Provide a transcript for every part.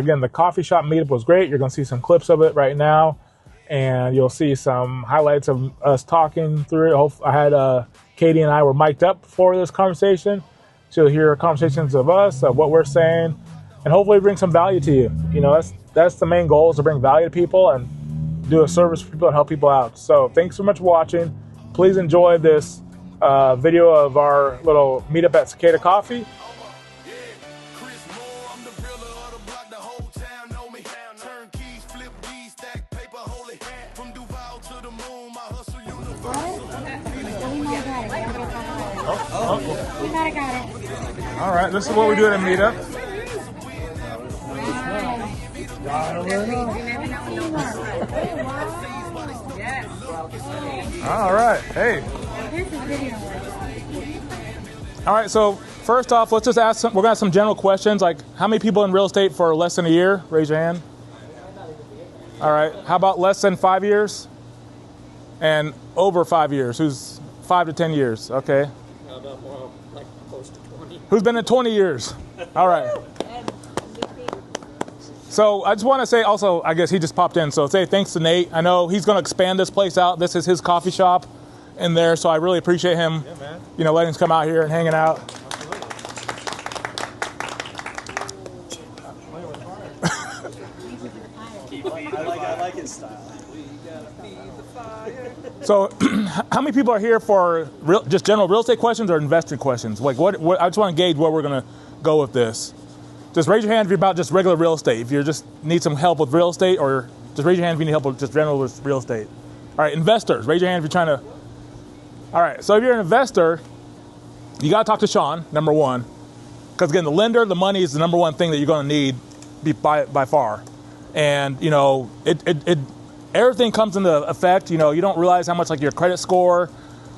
Again, the coffee shop meetup was great. You're going to see some clips of it right now, and you'll see some highlights of us talking through it. I had Kady and I were mic'd up for this conversation, so you'll hear conversations of us, of what we're saying, and hopefully bring some value to you. You know, that's the main goal, is to bring value to people and do a service for people and help people out. So thanks so much for watching. Please enjoy this video of our little meetup at Cicada Coffee. We got it. All right, this is what we do at a meetup. All right, hey. All right, so first off, let's just ask we're gonna have some general questions, like how many people in real estate for less than a year? Raise your hand. All right, how about less than 5 years? And over 5 years, who's 5 to 10 years? Okay. How about more like close to 20? Who's been in 20 years? All right. So I just want to say also, I guess he just popped in, so say thanks to Nate. I know he's going to expand this place out. This is his coffee shop in there, so I really appreciate him, you know, letting us come out here and hanging out. I like his style. So, how many people are here for just general real estate questions or investing questions? Like, what? I just want to gauge where we're going to go with this. Just raise your hand if you're about just regular real estate. If you just need some help with real estate, or just raise your hand if you need help with just general real estate. All right, investors, raise your hand if you're trying to. All right, so if you're an investor, you got to talk to Sean, number one, because again, the lender, the money is the number one thing that you're going to need by far, and you know everything comes into effect. You know, you don't realize how much like your credit score.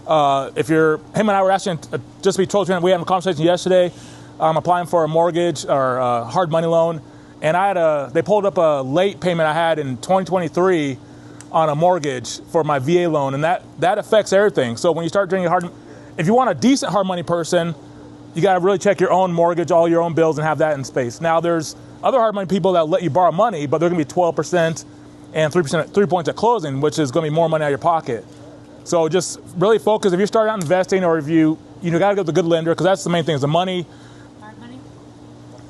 If you're, him and I were actually, just to be told, we had a conversation yesterday. I'm applying for a mortgage or a hard money loan, and they pulled up a late payment I had in 2023 on a mortgage for my VA loan, and that affects everything. So when you start doing if you want a decent hard money person, you got to really check your own mortgage, all your own bills, and have that in space. Now there's other hard money people that let you borrow money, but they're going to be 12% and 3 points at closing, which is going to be more money out of your pocket. So just really focus if you're starting out investing, or if you got to go with a good lender, because that's the main thing, is the money. Hard money?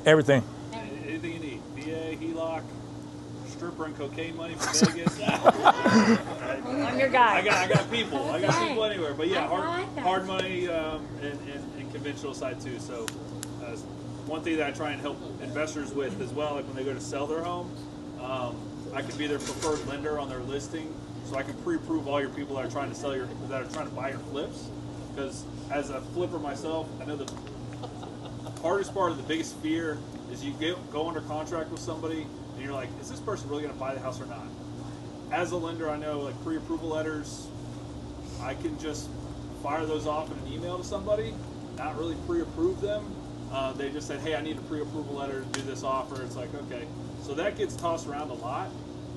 Everything. Anything you need. VA, HELOC, stripper and cocaine money from Vegas. I'm your guy. I got people. I got people anywhere. But yeah, hard money and conventional side too. So one thing that I try and help investors with as well, like when they go to sell their home, I can be their preferred lender on their listing, so I can pre-approve all your people that are trying to buy your flips. Because as a flipper myself, I know the hardest part of the biggest fear is you go under contract with somebody and you're like, is this person really going to buy the house or not? As a lender, I know like pre-approval letters, I can just fire those off in an email to somebody, not really pre-approve them. They just said, hey, I need a pre-approval letter to do this offer. It's like, okay. So that gets tossed around a lot.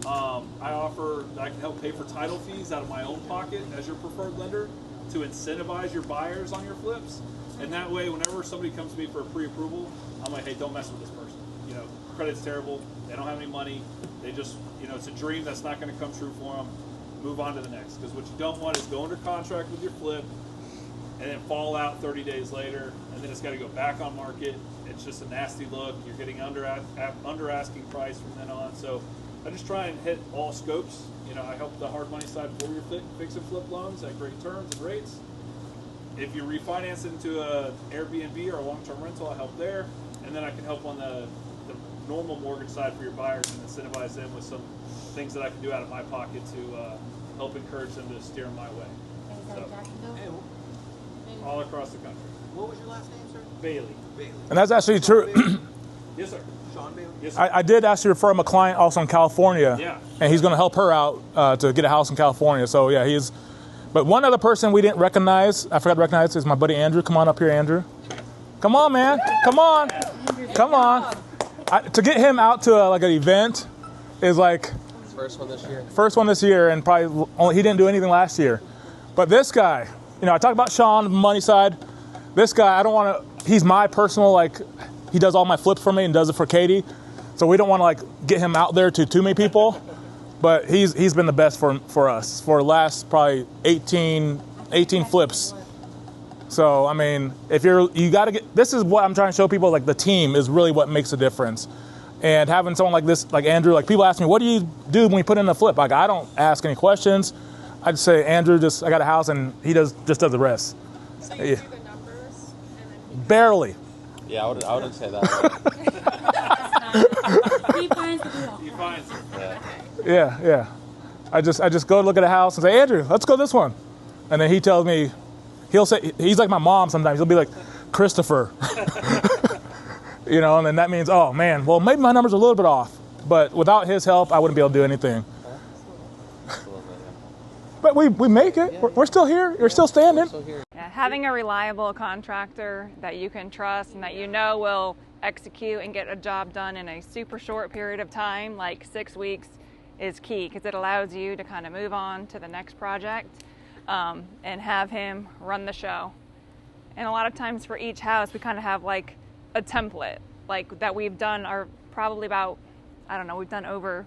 I offer that I can help pay for title fees out of my own pocket as your preferred lender to incentivize your buyers on your flips. And that way, whenever somebody comes to me for a pre-approval, I'm like, hey, don't mess with this person. You know, credit's terrible. They don't have any money. They just, it's a dream that's not going to come true for them. Move on to the next. Because what you don't want is go under contract with your flip and then fall out 30 days later, and then it's got to go back on market. It's just a nasty look. You're getting under asking price from then on. So I just try and hit all scopes. I help the hard money side for your fix and flip loans at great terms and rates. If you refinance into a Airbnb or a long-term rental, I help there. And then I can help on the normal mortgage side for your buyers and incentivize them with some things that I can do out of my pocket to help encourage them to steer my way. So, all across the country. What was your last name, sir? Bailey. And that's actually true. Yes, sir. Sean Bailey? Yes, sir. I did actually refer him a client also in California. Yeah. And he's going to help her out to get a house in California. So yeah, he's. But one other person we didn't recognize, I forgot to recognize, is my buddy Andrew. Come on up here, Andrew. Come on, man. Come on. Come on. To get him out to like an event is like. First one this year. First one this year, and probably he didn't do anything last year. But this guy, I talk about Sean, the money side. This guy, I don't want to. He's my personal, he does all my flips for me and does it for Kady. So we don't want to like get him out there to too many people, but he's been the best for us for the last probably 18 flips. So I mean, if you got to get, this is what I'm trying to show people, like the team is really what makes a difference. And having someone like this, like Andrew, like people ask me, what do you do when you put in a flip? Like I don't ask any questions. I just say, Andrew, I got a house, and he just does the rest. So you do the numbers, and then Barely. Yeah, I wouldn't say that. He finds the deal. He finds it. Yeah. I just go look at a house and say, Andrew, let's go this one. And then he tells me, he'll say, he's like my mom sometimes. He'll be like, Christopher. You know, and then that means, oh man, well maybe my numbers are a little bit off. But without his help, I wouldn't be able to do anything. But we make it. We're still here. You're still standing. Yeah, having a reliable contractor that you can trust and that you know will execute and get a job done in a super short period of time, like 6 weeks, is key, because it allows you to kind of move on to the next project and have him run the show. And a lot of times for each house, we kind of have like a template, like that we've done are probably about, I don't know, we've done over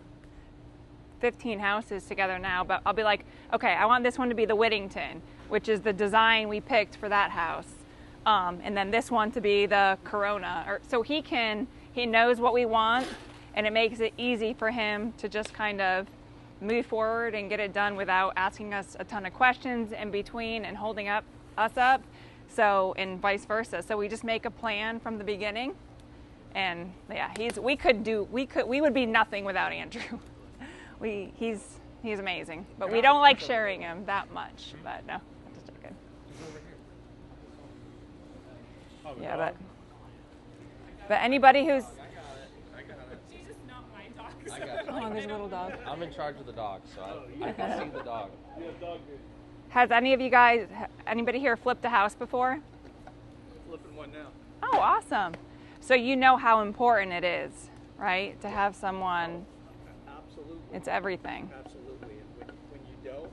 15 houses together now, but I'll be like, okay, I want this one to be the Whittington, which is the design we picked for that house. And then this one to be the Corona. So he knows what we want, and it makes it easy for him to just kind of move forward and get it done without asking us a ton of questions in between and holding us up. So, and vice versa. So we just make a plan from the beginning. And yeah, we would be nothing without Andrew. He's amazing, but we don't like sharing him that much. But no, I'm just joking. Yeah, but anybody who's oh, there's a little dog. I'm in charge of the dog, so I can see the dog. Has anybody here flipped a house before? Flipping one now. Oh, awesome. So you know how important it is, right? To have someone. Absolutely. It's everything. Absolutely. And when you don't,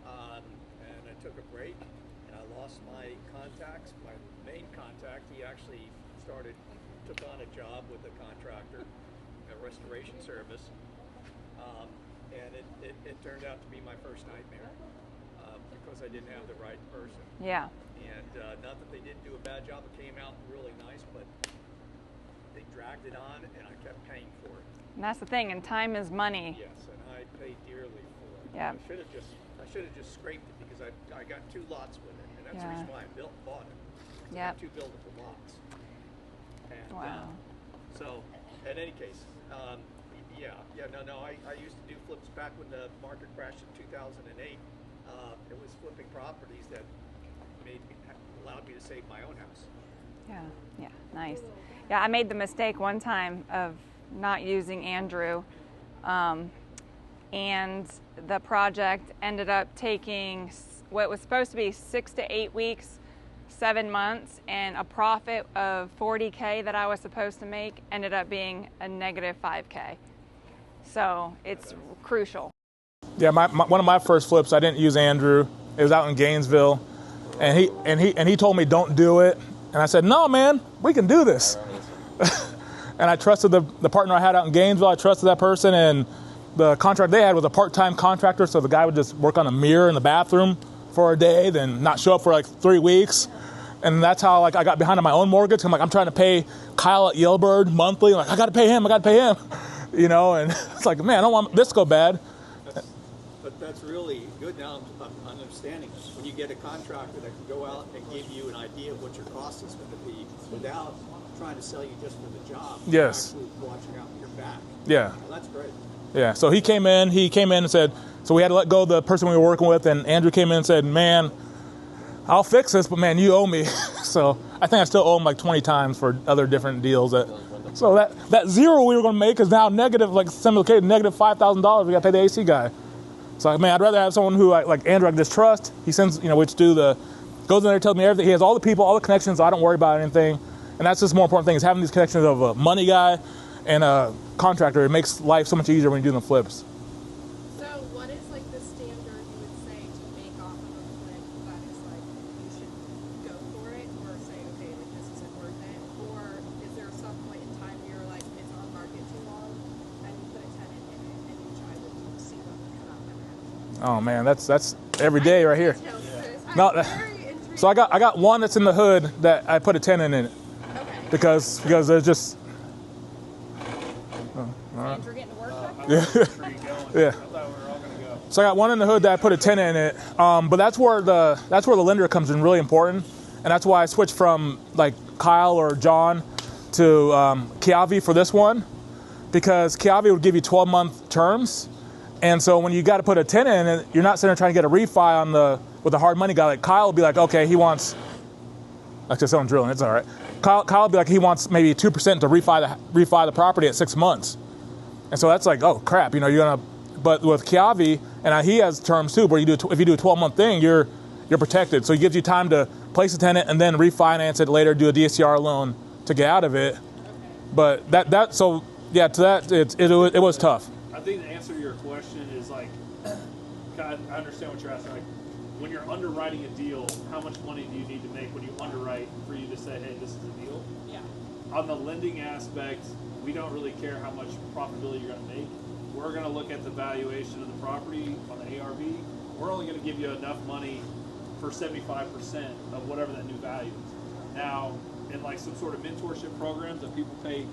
and I took a break, and I lost my contacts, my main contact, he actually took on a job with a contractor, a restoration service, and it turned out to be my first nightmare because I didn't have the right person. Yeah. And not that they didn't do a bad job, it came out really nice, but they dragged it on, and I kept paying for it. And that's the thing, and time is money. Yes, and I paid dearly for it. Yeah. I should have just scraped it because I got 2 lots with it, and that's the reason why I bought it. Yeah. 2 buildable lots. And, Wow. So, in any case, I used to do flips back when the market crashed in 2008. It was flipping properties that allowed me to save my own house. Yeah, nice. Yeah, I made the mistake one time of not using Andrew, and the project ended up taking what was supposed to be 6 to 8 weeks, 7 months, and a profit of $40K that I was supposed to make ended up being a negative $5K. So it's crucial. Yeah, one of my first flips, I didn't use Andrew. It was out in Gainesville, and he told me don't do it, and I said, no, man, we can do this. And I trusted the partner I had out in Gainesville. I trusted that person, and the contract they had was a part-time contractor, so the guy would just work on a mirror in the bathroom for a day, then not show up for like 3 weeks. And that's how I got behind on my own mortgage. I'm trying to pay Kyle at Yellowbird monthly. I got to pay him. You know, and it's like, man, I don't want this to go bad. But that's really good now. I'm understanding when you get a contractor that can go out and give you an idea of what your cost is going to be without trying to sell you just for the job. Yes. Actually watching out for your back. Yeah. Well, that's great. Yeah. So he came in and said, so we had to let go of the person we were working with, and Andrew came in and said, man, I'll fix this, but man, you owe me. So I think I still owe him like 20 times for other different deals. So that zero we were going to make is now negative, like semi-located, negative $5,000. We got to pay the AC guy. So man, I'd rather have someone who like Andrew I can just trust. He sends, goes in there, tells me everything. He has all the people, all the connections, so I don't worry about anything. And that's just the more important thing is having these connections of a money guy and a contractor. It makes life so much easier when you're doing the flips. So what is like the standard you would say to make off of a flip that is like you should go for it, or say, okay, like this isn't worth it? Or is there some point in time where you're like it's on market too long Oh man, that's every day right here. No, so I got one that's in the hood that I put a tenant in it because there's just. You're getting to work. Yeah. So I got one in the hood that I put a tenant in it, but that's where the lender comes in really important, and that's why I switched from like Kyle or John to Kady for this one, because Kady would give you 12-month terms, and so when you got to put a tenant in it, you're not sitting there trying to get a refi with a hard money guy. Like Kyle will be like, okay, he wants. Like someone drilling, it's all right. Kyle will be like, he wants maybe 2% to refi the property at 6 months, and so that's like, oh crap, you're gonna. But with Kady, and he has terms too, where if you do a 12-month thing, you're protected. So he gives you time to place a tenant and then refinance it later, do a DSCR loan to get out of it. But it was tough. I think the answer to your question is like, I understand what you're asking. Like, when you're underwriting a deal, how much money do you need to make when you underwrite for you to say, hey, this is a deal? Yeah. On the lending aspect, we don't really care how much profitability you're going to make. We're going to look at the valuation of the property on the ARV. We're only going to give you enough money for 75% of whatever that new value is. Now, in like some sort of mentorship programs that people pay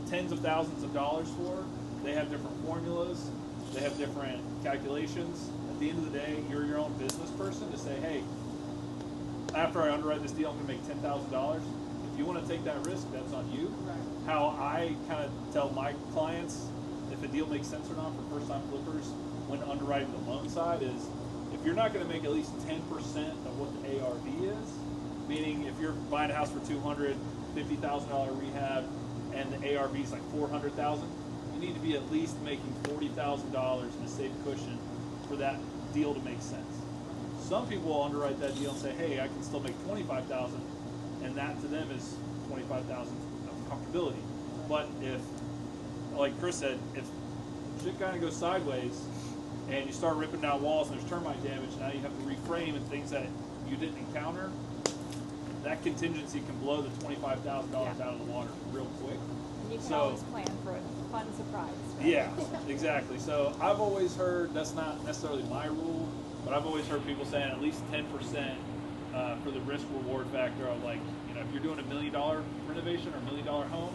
tens of thousands of dollars for, they have different formulas, they have different calculations. At the end of the day, you're your own business person to say, hey, after I underwrite this deal, I'm going to make $10,000. If you want to take that risk, that's on you. Right. How I kind of tell my clients if a deal makes sense or not for first-time flippers when underwriting the loan side is, if you're not going to make at least 10% of what the ARV is, meaning if you're buying a house for $250,000 rehab and the ARV is like $400,000, you need to be at least making $40,000 in a safe cushion for that deal to make sense. Some people will underwrite that deal and say, hey, I can still make $25,000, and that to them is $25,000 of comfortability. But if, like Chris said, if shit kind of goes sideways and you start ripping down walls and there's termite damage, now you have to reframe and things that you didn't encounter, that contingency can blow the $25,000 out of the water real quick. And you can always plan for a fun surprise. Right? Yeah, exactly. So I've always heard, that's not necessarily my rule, but I've always heard people saying at least 10% for the risk reward factor of like, if you're doing $1 million renovation or $1 million home,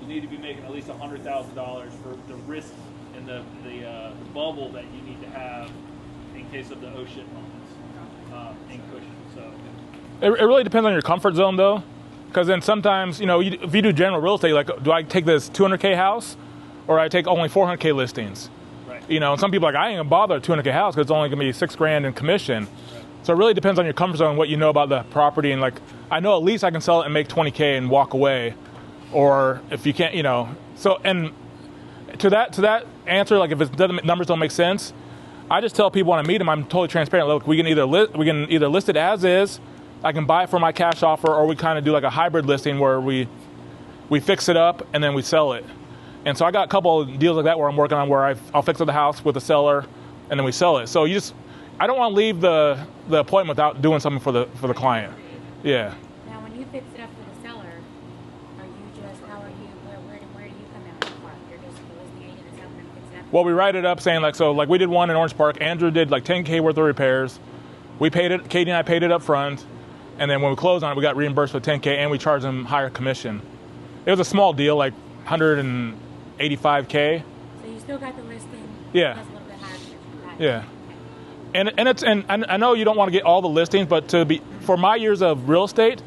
you need to be making at least $100,000 for the risk and the bubble that you need to have in case of the oh shit moments in cushion. So it really depends on your comfort zone though, because then sometimes if you do general real estate, like do I take this 200K house or I take only 400K listings? Right. And some people are like, I ain't gonna bother a 200K house because it's only gonna be $6,000 in commission. Right. So it really depends on your comfort zone, what you know about the property, and like I know at least I can sell it and make 20K and walk away. Or if you can't, so, and to that answer, like if numbers don't make sense, I just tell people when I meet them, I'm totally transparent. Look, we can either list it as is, I can buy it for my cash offer, or we kind of do like a hybrid listing where we fix it up and then we sell it. And so I got a couple of deals like that where I'm working on where I'll fix up the house with the seller and then we sell it. So I don't want to leave the appointment without doing something for the client. Yeah. Now, when you fix it up for the seller, where do you come out of the park? You're just the listing agent that's helping them fix it up? Well, we write it up saying like we did one in Orange Park. Andrew did like 10K worth of repairs. We paid it. Kady and I paid it up front, and then when we closed on it, we got reimbursed with 10K, and we charged them higher commission. It was a small deal, like 185K. So you still got the listing. Yeah. Plus a little bit higher commission. Yeah. And I know you don't want to get all the listings, but for my years of real estate,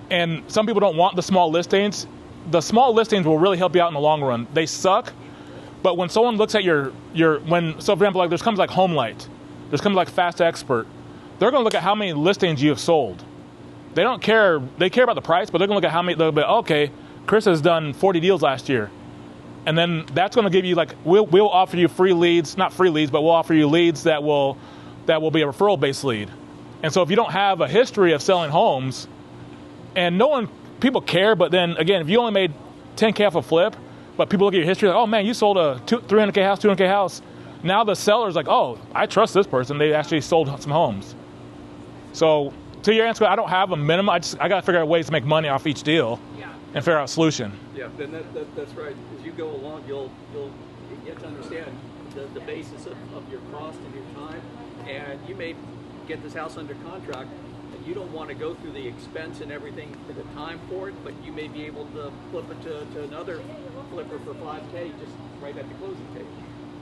and some people don't want the small listings. The small listings will really help you out in the long run. They suck, but when someone looks at so for example, like there's comes like HomeLight, there's comes like Fast Expert, they're going to look at how many listings you have sold. They don't care. They care about the price, but they're going to look at how many. They'll be okay. Chris has done 40 deals last year, and then that's going to give you like we'll offer you free leads, not free leads, but we'll offer you leads that will be a referral based lead. And so if you don't have a history of selling homes, and people care, but then again, if you only made 10K off a flip, but people look at your history like, oh man, you sold a 300K house. Now the seller's like, oh, I trust this person. They actually sold some homes. So to your answer, I don't have a minimum. I got to figure out ways to make money off each deal and figure out a solution. Yeah, and that's right. As you go along, you'll You have to understand the basis of your cost and your time. And you may get this house under contract, and you don't want to go through the expense and everything for the time for it, but you may be able to flip it to another flipper for $5K just right at the closing table.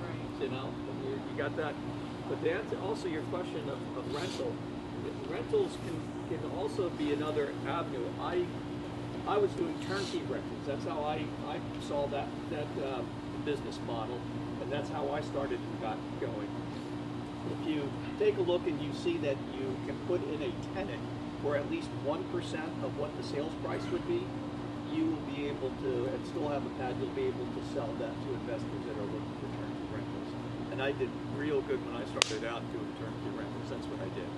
Right. You know, you got that. But to answer also your question of rental, rentals can also be another avenue. I was doing turnkey rentals. That's how I saw that business model, and that's how I started and got going. If you take a look and you see that you can put in a tenant for at least 1% of what the sales price would be, you will be able to, and still have a pad, you'll be able to sell that to investors that are looking for turnkey rentals. And I did real good when I started out doing turnkey rentals. That's what I did.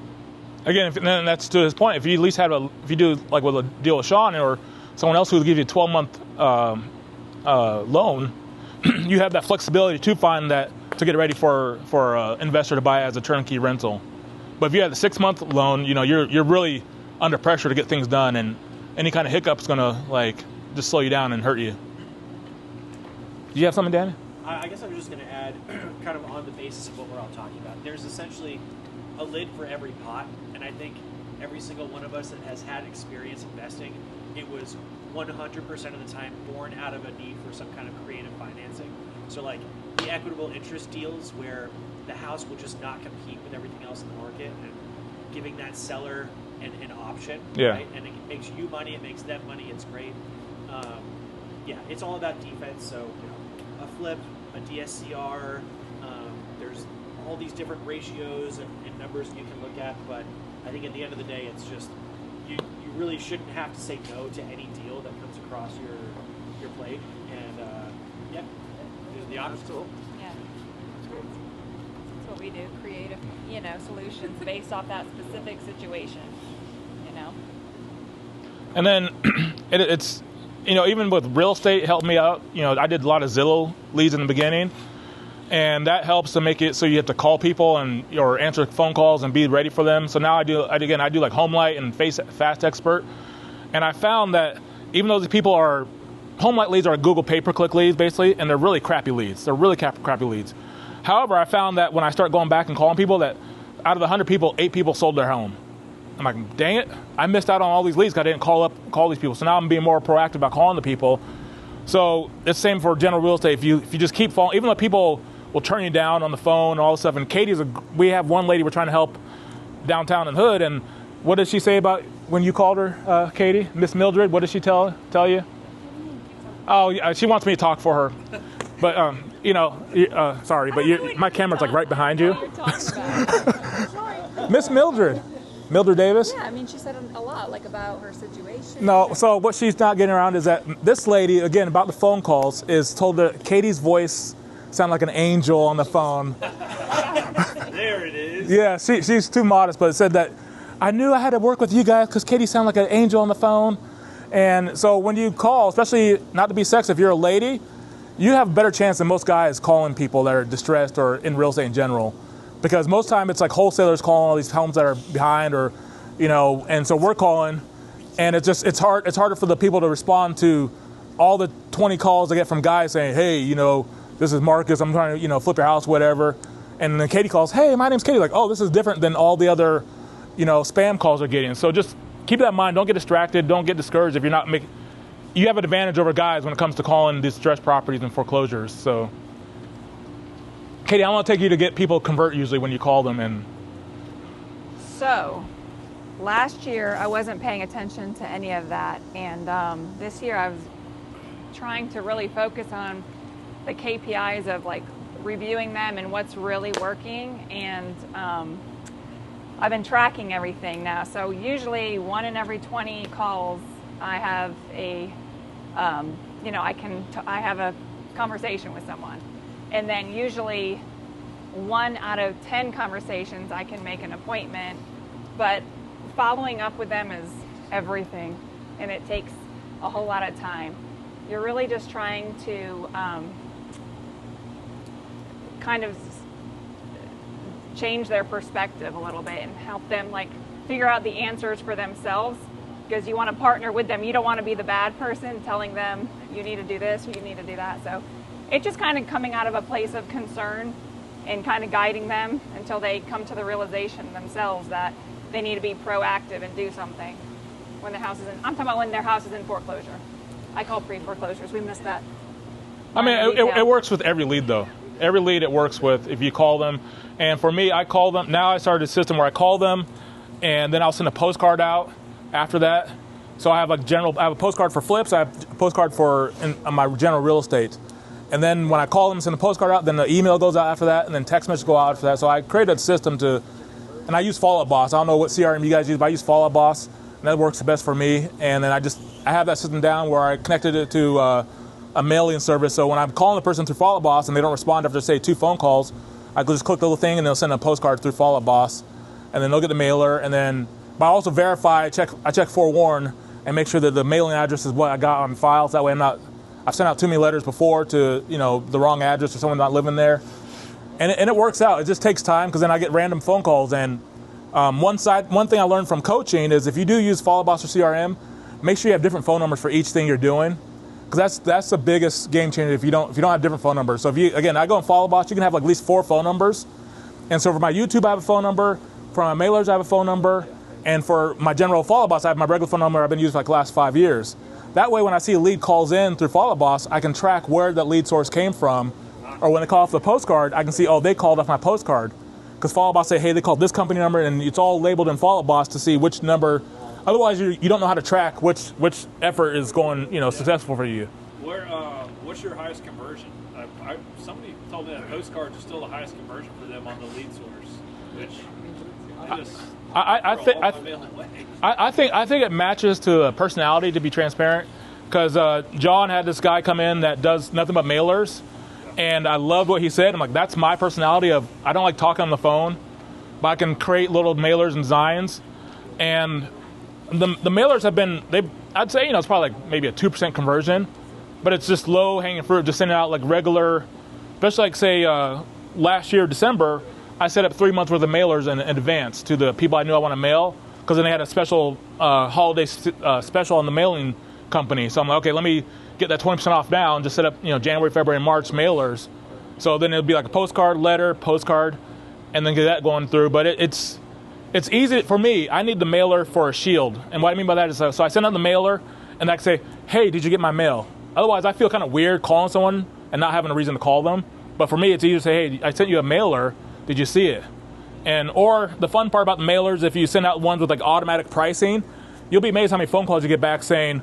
Again, and that's to his point. If you at least have if you do like with a deal with Sean or someone else who will give you a 12-month loan, you have that flexibility to find that to get ready for an investor to buy as a turnkey rental. But if you have the 6-month loan, you know you're really under pressure to get things done, and any kind of hiccup is gonna like just slow you down and hurt you. Do you have something, Danny? I guess I'm just going to add, kind of on the basis of what we're all talking about. There's essentially a lid for every pot, and I think every single one of us that has had experience investing, it was 100% of the time born out of a need for some kind of creative financing. So like the equitable interest deals where the house will just not compete with everything else in the market, and giving that seller an option, right? And it makes you money, it makes them money, it's great. Yeah, it's all about defense. So, you know, a flip, a DSCR, there's all these different ratios and numbers you can look at, but I think at the end of the day, it's just, you really shouldn't have to say no to any deal that comes across your plate, and yeah, there's the honest tool. Yeah. That's what we do, creative, solutions based off that specific situation, And then it's, even with real estate, it helped me out. I did a lot of Zillow leads in the beginning, and that helps to make it so you have to call people or answer phone calls and be ready for them. So now I do like HomeLight and Fast Expert, and I found that even though these people are, HomeLight leads are Google pay-per-click leads basically, and they're really crappy leads. They're really crappy leads. However, I found that when I start going back and calling people, that out of the 100 people, 8 people sold their home. I'm like, dang it, I missed out on all these leads because I didn't call these people. So now I'm being more proactive about calling the people. So it's the same for general real estate. If you just keep following, even though people will turn you down on the phone and all this stuff. And we have one lady we're trying to help downtown in Hood. And what did she say about when you called her, Katie? Miss Mildred, what did she tell you? Oh, yeah, she wants me to talk for her. But, sorry, but my camera's like right behind you. Miss Mildred. Mildred Davis? Yeah, she said a lot, about her situation. No, so what she's not getting around is that this lady, again, about the phone calls, is told that Katie's voice sounded like an angel on the phone. There it is. Yeah, she's too modest, but it said that I knew I had to work with you guys because Katie sounded like an angel on the phone. And so when you call, especially not to be sexist, if you're a lady, you have a better chance than most guys calling people that are distressed or in real estate in general. Because most time it's like wholesalers calling all these homes that are behind, or, and so we're calling, and it's harder for the people to respond to all the 20 calls I get from guys saying, hey, this is Marcus, I'm trying to, flip your house, whatever. And then Katie calls, hey, my name's Katie. Like, oh, this is different than all the other, spam calls they're getting. So just keep that in mind. Don't get distracted. Don't get discouraged if you're not making, you have an advantage over guys when it comes to calling distressed properties and foreclosures. So Katie, I want to take you to get people convert usually when you call them. So, last year I wasn't paying attention to any of that, and this year I was trying to really focus on the KPIs of reviewing them and what's really working, and I've been tracking everything now. So usually 1 in every 20 calls I have I have a conversation with someone. And then usually 1 out of 10 conversations I can make an appointment, but following up with them is everything, and it takes a whole lot of time. You're really just trying to kind of change their perspective a little bit and help them figure out the answers for themselves, because you want to partner with them. You don't want to be the bad person telling them you need to do this or you need to do that. So it's just kind of coming out of a place of concern and kind of guiding them until they come to the realization themselves that they need to be proactive and do something when their house is in, I'm talking about when their house is in foreclosure. I call pre-foreclosures. We missed that. I mean, it works with every lead, though. Every lead it works with if you call them. And for me, I call them. Now I started a system where I call them, and then I'll send a postcard out after that. So I have I have a postcard for flips. I have a postcard for my general real estate. And then when I call them, send a postcard out, then the email goes out after that, and then text messages go out after that. So I created a system and I use Follow Up Boss. I don't know what CRM you guys use, but I use Follow Up Boss, and that works the best for me. And then I have that system down where I connected it to a mailing service. So when I'm calling the person through Follow Up Boss and they don't respond after, say, 2 phone calls, I just click the little thing and they'll send a postcard through Follow Up Boss, and then they'll get the mailer. And then, but I also verify, I check Forewarn and make sure that the mailing address is what I got on file. So that way I've sent out too many letters before to the wrong address or someone not living there, and it works out. It just takes time because then I get random phone calls. And one thing I learned from coaching is if you do use Follow Boss or CRM, make sure you have different phone numbers for each thing you're doing, because that's the biggest game changer if you don't have different phone numbers. So I go in Follow Boss, you can have like at least 4 phone numbers. And so for my YouTube I have a phone number, for my mailers I have a phone number, and for my general Follow Boss I have my regular phone number I've been using for like the last 5 years. That way, when I see a lead calls in through Follow Boss, I can track where that lead source came from. Or when they call off the postcard, I can see, oh, they called off my postcard. Because Follow Boss say, hey, they called this company number, and it's all labeled in Follow Boss to see which number. Otherwise, you don't know how to track which effort is going, successful for you. What's your highest conversion? Somebody told me that postcards are still the highest conversion for them on the lead source, which I think it matches to a personality, to be transparent, because John had this guy come in that does nothing but mailers, and I loved what he said. I'm like, that's my personality of I don't like talking on the phone, but I can create little mailers and designs. And the mailers have been, I'd say, it's probably like maybe a 2% conversion, but it's just low hanging fruit, just sending out like regular, especially like say last year, December, I set up 3 months worth of mailers in advance to the people I knew I want to mail, because then they had a special holiday special on the mailing company. So I'm like, okay, let me get that 20% off now and just set up January, February, and March mailers. So then it'll be like a postcard, and then get that going through. But it's easy for me. I need the mailer for a shield, and what I mean by that is so I send out the mailer and I can say, hey, did you get my mail? Otherwise, I feel kind of weird calling someone and not having a reason to call them. But for me, it's easier to say, hey, I sent you a mailer. Did you see it? Or the fun part about the mailers, if you send out ones with like automatic pricing, you'll be amazed how many phone calls you get back saying,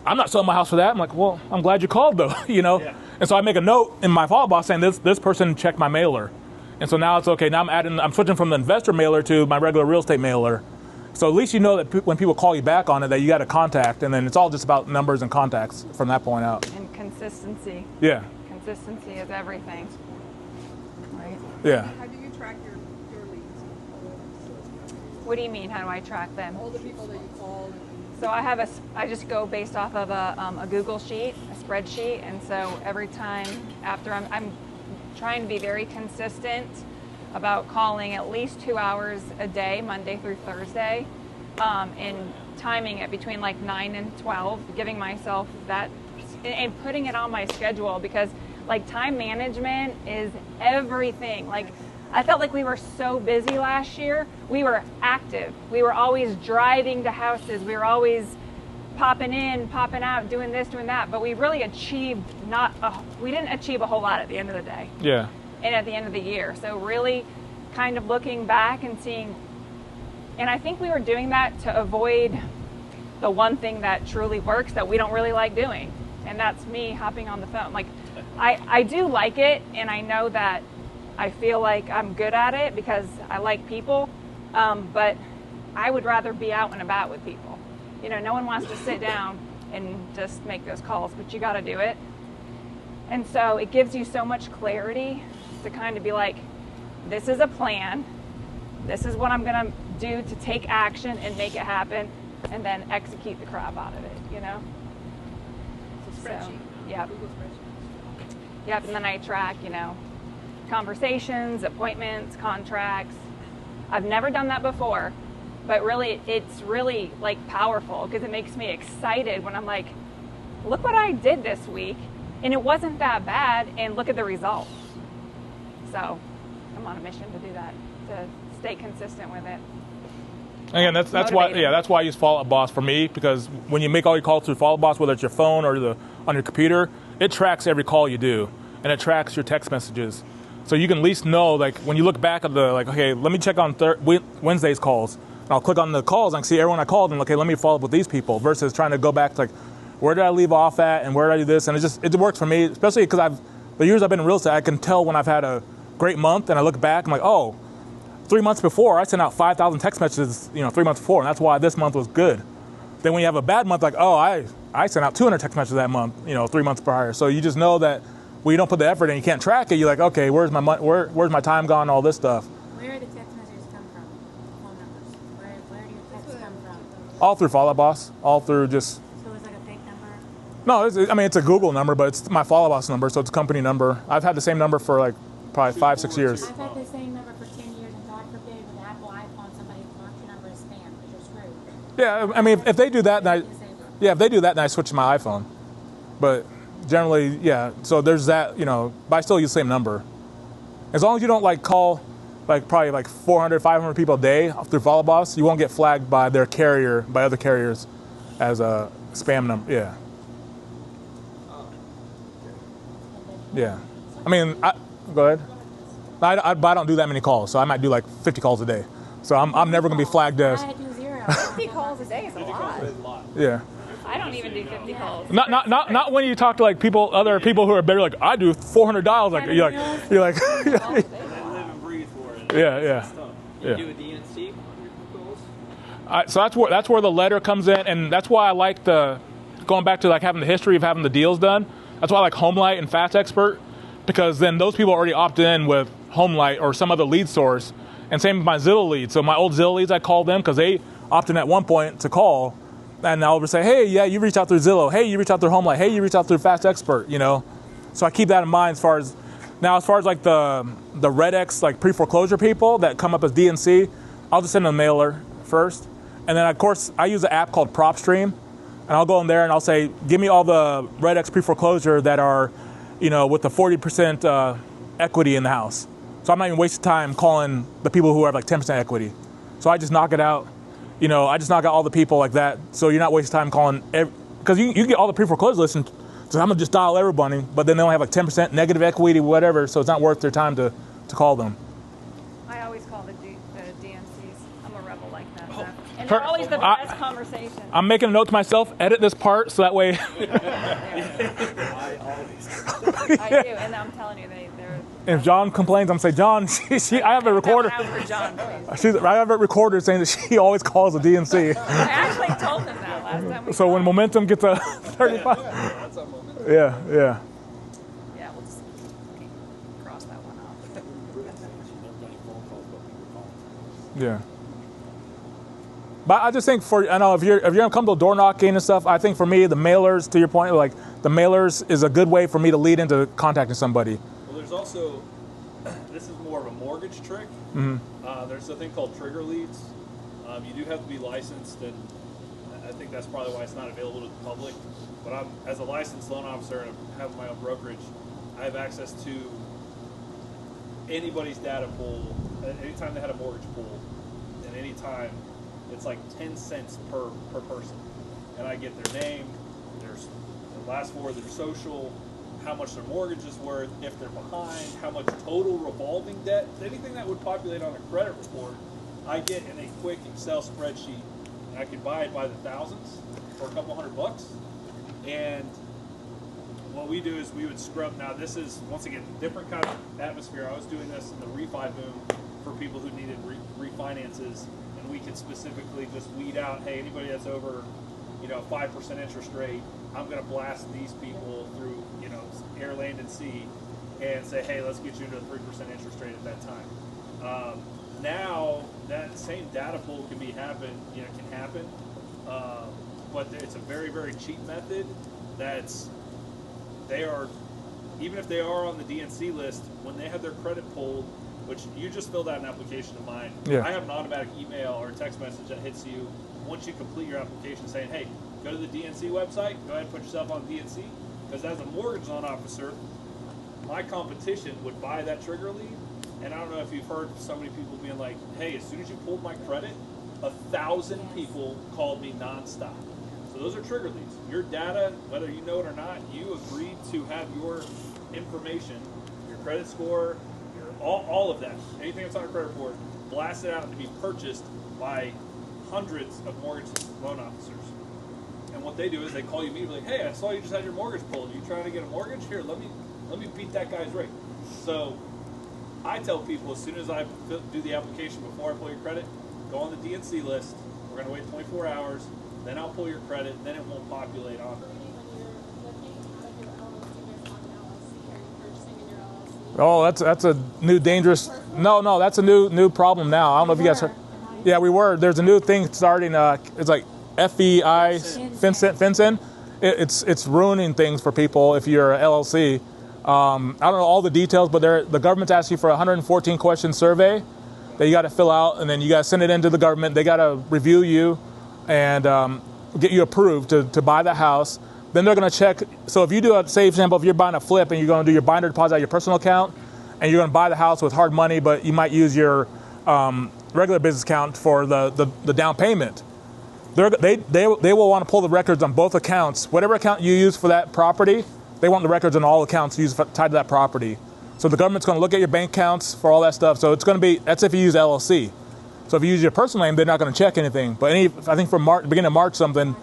I'm not selling my house for that. I'm like, well, I'm glad you called though, Yeah. And so I make a note in my Follow Boss saying this person checked my mailer. And so now it's okay. Now I'm switching from the investor mailer to my regular real estate mailer. So at least you know that when people call you back on it, that you got a contact, and then it's all just about numbers and contacts from that point out. And consistency. Yeah. Consistency is everything. Right? Yeah. How do you track your leads? What do you mean? How do I track them? All the people that you call. So I just go based off of a Google sheet, a spreadsheet, and so every time after I'm trying to be very consistent about calling at least 2 hours a day, Monday through Thursday, and timing it between like 9 and 12, giving myself that and putting it on my schedule, because like time management is everything. Like I felt like we were so busy last year. We were active. We were always driving to houses. We were always popping in, popping out, doing this, doing that. But we really we didn't achieve a whole lot at the end of the day. Yeah. And at the end of the year. So really kind of looking back and seeing, and I think we were doing that to avoid the one thing that truly works that we don't really like doing. And that's me hopping on the phone. Like I do like it, and I know that I feel like I'm good at it because I like people, but I would rather be out and about with people. No one wants to sit down and just make those calls, but you got to do it. And so it gives you so much clarity to kind of be like, this is a plan. This is what I'm going to do to take action and make it happen, and then execute the crap out of it, It's a spreadsheet. Yep. Google spreadsheet. Yep, and then I track, conversations, appointments, contracts. I've never done that before, but really, it's really like powerful because it makes me excited when I'm like, look what I did this week. And it wasn't that bad, and look at the results. So I'm on a mission to do that, to stay consistent with it. Again, that's why I use Follow Up Boss for me, because when you make all your calls through Follow Up Boss, whether it's your phone or on your computer, it tracks every call you do, and it tracks your text messages. So you can at least know, like, when you look back at okay, let me check on Wednesday's calls. And I'll click on the calls and I can see everyone I called, and okay, let me follow up with these people, versus trying to go back to, like, where did I leave off at and where did I do this? And it works for me, especially because the years I've been in real estate, I can tell when I've had a great month, and I look back, I'm like, oh, 3 months before, I sent out 5,000 text messages, 3 months before, and that's why this month was good. Then when you have a bad month, like, oh, I sent out 200 text messages that month, 3 months prior. So you just know that when you don't put the effort in, you can't track it. You're like, okay, where's my time gone, all this stuff. Where do the text messages come from? Phone numbers. Where do your texts come from? All through Follow Up Boss, all through just... So it's like a fake number? No, it's a Google number, but it's my Follow Up Boss number, so it's a company number. I've had the same number for like probably 5-6 years. I've had the same number for 10 years, and God forbid with Apple iPhone, somebody marks your number as spam because you're screwed. Yeah, I mean, if they do that, then I switch to my iPhone. But generally, yeah, so there's that, but I still use the same number. As long as you don't call probably 400, 500 people a day through Follow Up Boss, you won't get flagged by other carriers as a spam number. Yeah. Yeah. I mean, go ahead. But I don't do that many calls, so I might do 50 calls a day. So I'm never going to be flagged as... I do 0. 50 calls a day is a lot. Yeah. I don't even do 50 calls. Not when you talk to other people who are better. Like, I do 400 dials. You're like. They live and breathe for it. Yeah. You do a DNC on your calls? So that's where the letter comes in, and that's why I like going back to having the history of having the deals done. That's why I like HomeLight and Fast Expert, because then those people already opted in with HomeLight or some other lead source, and same with my Zillow leads. So my old Zillow leads, I called them because they opted in at one point to call. And I'll say, hey, yeah, you reach out through Zillow. Hey, you reach out through HomeLight. Hey, you reach out through Fast Expert, So I keep that in mind as far as the Red X, pre-foreclosure people that come up as DNC, I'll just send them a mailer first. And then, of course, I use an app called PropStream. And I'll go in there and I'll say, give me all the Red X pre-foreclosure that are, with the 40% equity in the house. So I'm not even wasting time calling the people who have 10% equity. So I just knock it out. I just knock out all the people like that, so you're not wasting time calling, because you get all the pre-foreclosure lists, and so I'm going to just dial everybody, but then they only have 10% negative equity, whatever, so it's not worth their time to call them. I always call the DNCs. I'm a rebel like that. So. And they're always the best conversation. I'm making a note to myself, edit this part, so that way... I do, and I'm telling you, they're... If John complains, I'm going to say, John, I have a recorder. For John, please. I have a recorder saying that she always calls a DNC. I actually told him that last time. So when Momentum gets a 35... That's on Momentum. Yeah. Yeah, we'll just cross that one off. Yeah. But I just think if you're gonna come to door knocking and stuff, I think for me the mailers, to your point, the mailers is a good way for me to lead into contacting somebody. Well, there's also, this is more of a mortgage trick. Mm-hmm. There's a thing called trigger leads. You do have to be licensed, and I think that's probably why it's not available to the public. But as a licensed loan officer and have my own brokerage, I have access to anybody's data pool. Anytime they had a mortgage pool, and anytime, it's 10 cents per person. And I get their name, their last four, their social, how much their mortgage is worth, if they're behind, how much total revolving debt, anything that would populate on a credit report, I get in a quick Excel spreadsheet. And I can buy it by the thousands for a couple $100. And what we do is we would scrub. Now this is, once again, different kind of atmosphere. I was doing this in the refi boom for people who needed refinances, and we could specifically just weed out, hey, anybody that's over 5% interest rate, I'm going to blast these people through, air, land, and sea, and say, hey, let's get you to a 3% interest rate at that time. Now that same data pool can happen, but it's a very, very cheap method. Even if they are on the DNC list, when they have their credit pulled, which you just filled out an application of mine, yeah. I have an automatic email or text message that hits you once you complete your application saying, hey, go to the DNC website, go ahead and put yourself on DNC. Because as a mortgage loan officer, my competition would buy that trigger lead. And I don't know if you've heard so many people being like, hey, as soon as you pulled my credit, 1,000 people called me nonstop. So those are trigger leads. Your data, whether you know it or not, you agreed to have your information, your credit score, your all of that, anything that's on a credit report, blasted out to be purchased by hundreds of mortgage loan officers. And what they do is they call you immediately, hey, I saw you just had your mortgage pulled. You trying to get a mortgage? Here, let me beat that guy's rate. So I tell people, as soon as I do the application before I pull your credit, go on the DNC list. We're going to wait 24 hours. Then I'll pull your credit. Then it won't populate on there. Oh, that's a new dangerous. No, that's a new problem now. I don't know if you guys heard. Yeah, we were. There's a new thing starting. It's like FEI, FinCEN. It's ruining things for people if you're a LLC. I don't know all the details, but the government's asking for a 114 question survey that you got to fill out, and then you got to send it into the government. They got to review you and get you approved to buy the house. Then they're going to check. So if you do, say, for example, if you're buying a flip and you're going to do your binder deposit out of your personal account, and you're going to buy the house with hard money, but you might use your regular business account for the down payment. They will want to pull the records on both accounts. Whatever account you use for that property, they want the records on all accounts tied to that property. So the government's going to look at your bank accounts for all that stuff. So it's going to be, that's if you use LLC. So if you use your personal name, they're not going to check anything. But I think from beginning of March something,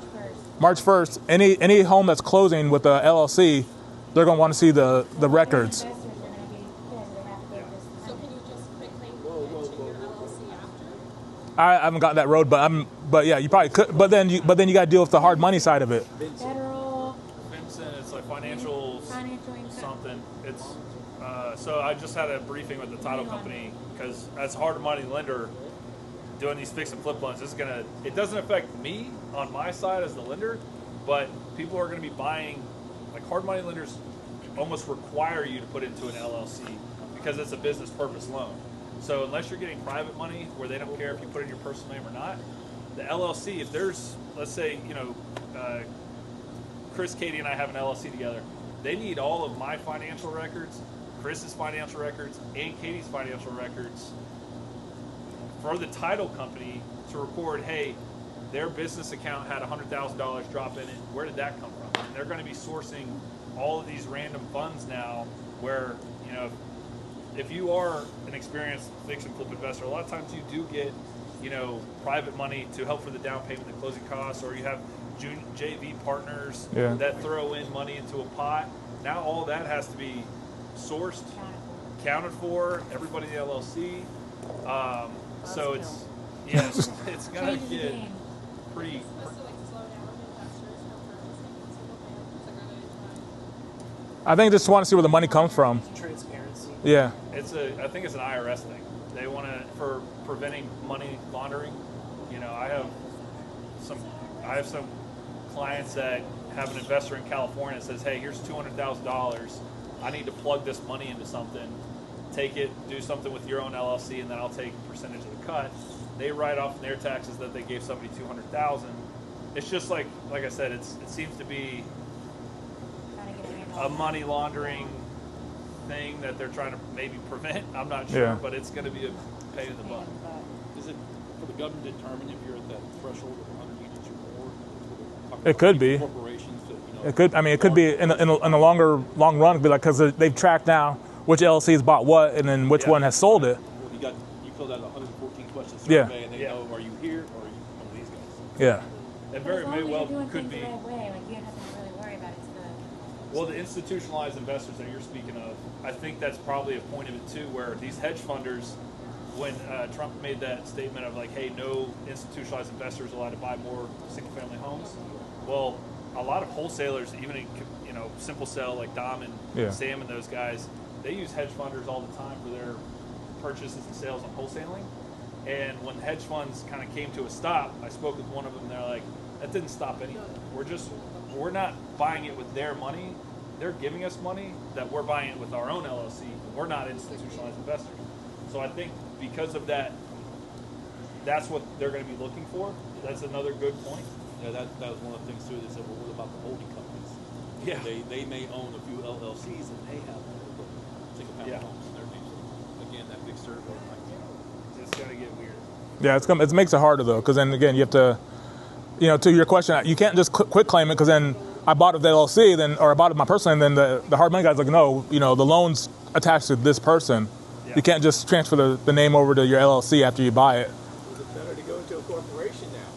March 1st, any home that's closing with the LLC, they're going to want to see the records. So can you just quickly mention your LLC after? I haven't got that road, but yeah, you probably could. But then you got to deal with the hard money side of it. Federal. Vincent, it's like financial income. something. It's so I just had a briefing with the title company because as a hard money lender, doing these fix and flip loans, it doesn't affect me on my side as the lender, but people are going to be buying, like hard money lenders almost require you to put into an LLC because it's a business purpose loan. So unless you're getting private money where they don't care if you put in your personal name or not, the LLC, if there's, let's say, Chris, Kady, and I have an LLC together, they need all of my financial records, Chris's financial records, and Kady's financial records for the title company to record, hey, their business account had $100,000 drop in it. Where did that come from? And they're going to be sourcing all of these random funds now where, if you are an experienced fix and flip investor, a lot of times you do get, private money to help for the down payment, the closing costs, or you have JV partners that throw in money into a pot. Now all that has to be sourced, counted for, everybody in the LLC. So it's going to get pretty. I think they just want to see where the money comes from. Transparency. Yeah. I think it's an IRS thing. They want to, for preventing money laundering. I have some clients that have an investor in California that says, hey, here's $200,000. I need to plug this money into something. Take it, do something with your own LLC, and then I'll take a percentage of the cut. They write off in their taxes that they gave somebody $200,000. It's just like I said, it seems to be a money laundering thing that they're trying to maybe prevent. I'm not sure, but it's going to be a pain in the butt. Is it for the government to determine if you're at that threshold of underneath that you're more? It could be. Corporations to, It could. I mean, it could be in a long run. Be like because they've tracked now which LLCs bought what, and then which one has sold it. Well, you filled out a 114 question survey, and they know, are you here or are you one of these guys? Yeah. It very well could be. The right way, like you don't have to really worry about it. Well, the institutionalized investors that you're speaking of, I think that's probably a point of it too, where these hedge funders, when Trump made that statement of like, hey, no institutionalized investors allowed to buy more single-family homes. Well, a lot of wholesalers, even in Simple Cell like Dom and Sam and those guys, they use hedge funders all the time for their purchases and sales on wholesaling. And when hedge funds kind of came to a stop, I spoke with one of them. And they're like, that didn't stop anything. We're not buying it with their money. They're giving us money that we're buying it with our own LLC. We're not institutionalized investors. So I think because of that, that's what they're going to be looking for. That's another good point. Yeah, that was one of the things too. They said, well, what about the holding companies? Yeah. They may own a few LLCs and they have single-family homes in their name. So again, that big circle might It's gonna get weird. Yeah, it makes it harder though, because then again you have to, to your question, you can't just quit claim it because then I bought it with the LLC, or I bought it with my personal name, then the hard money guy's like, no, the loan's attached to this person. Yeah. You can't just transfer the name over to your LLC after you buy it. Is it better to go into a corporation now?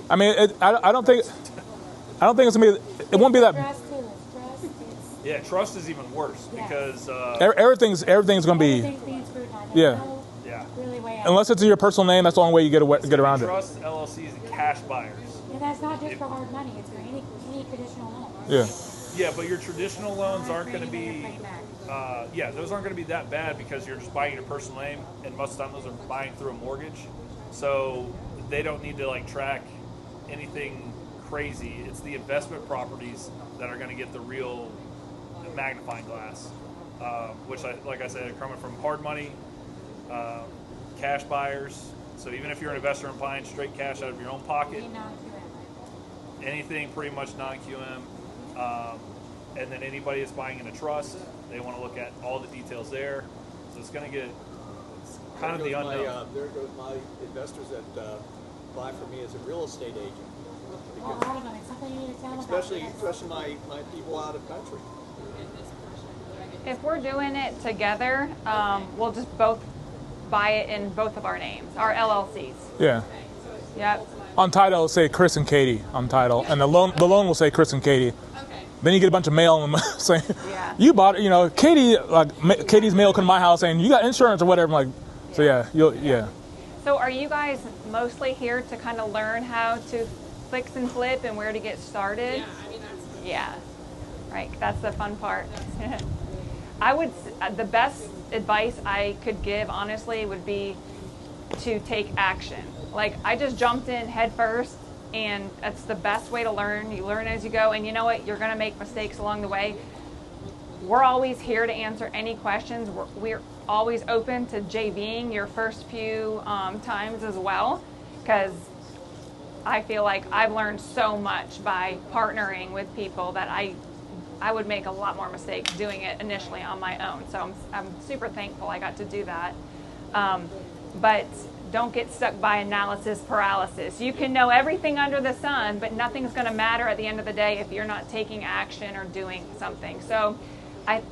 I mean, I don't think it's gonna be. It won't be that. Trust too. Trust. Yeah, trust is even worse because Everything's gonna be. Everything's being scrutinized. Yeah. Really way out. Unless it's in your personal name, that's the only way you get around it. Trust LLCs and cash buyers. And that's not just for hard money. It's for any traditional loan. Yeah. Yeah, but your traditional loans aren't going to be. Those aren't going to be that bad because you're just buying your personal name, and most of the time those are buying through a mortgage, so they don't need to track anything crazy. It's the investment properties that are going to get the real magnifying glass, which, like I said, are coming from hard money, cash buyers. So even if you're an investor and buying straight cash out of your own pocket, anything pretty much non-QM, and then anybody that's buying in a trust, they want to look at all the details there. So it's going to get kind of the unknown. There goes my investors that buy from me as a real estate agent. Well, a lot of them, it's something you need to tell them Especially about. my people out of country. If we're doing it together, we'll just both buy it in both of our names, our LLCs. Yeah. Yep. On title, it'll say Chris and Kady on title, and the loan will say Chris and Kady. Okay. Then you get a bunch of mail saying, "You bought it." Kady, Kady's mail come to my house saying, "You got insurance or whatever." I'm like, so yeah. So are you guys mostly here to kind of learn how to fix and flip and where to get started? Yeah, I mean that's. Yeah. Right. That's the fun part. The best advice I could give, honestly, would be to take action. I just jumped in head first, and that's the best way to learn. You learn as you go, and you know what? You're going to make mistakes along the way. We're always here to answer any questions. We're always open to JVing your first few times as well, because I feel like I've learned so much by partnering with people that I would make a lot more mistakes doing it initially on my own. So I'm super thankful I got to do that. But don't get stuck by analysis paralysis. You can know everything under the sun, but nothing's going to matter at the end of the day if you're not taking action or doing something. So I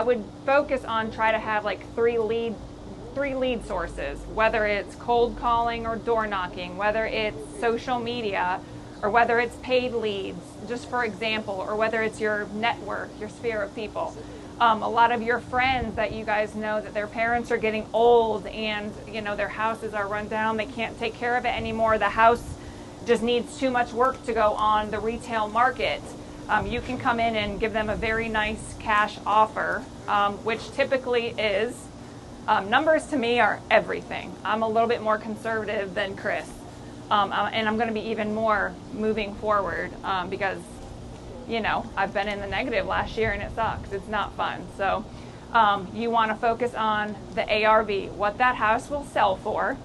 would focus on try to have three lead sources, whether it's cold calling or door knocking, whether it's social media, or whether it's paid leads, just for example, or whether it's your network, your sphere of people. A lot of your friends that you guys know that their parents are getting old and their houses are run down, they can't take care of it anymore, the house just needs too much work to go on the retail market. You can come in and give them a very nice cash offer, which typically is, numbers to me are everything. I'm a little bit more conservative than Chris. And I'm going to be even more moving forward because, I've been in the negative last year and it sucks. It's not fun. So you want to focus on the ARV, what that house will sell for.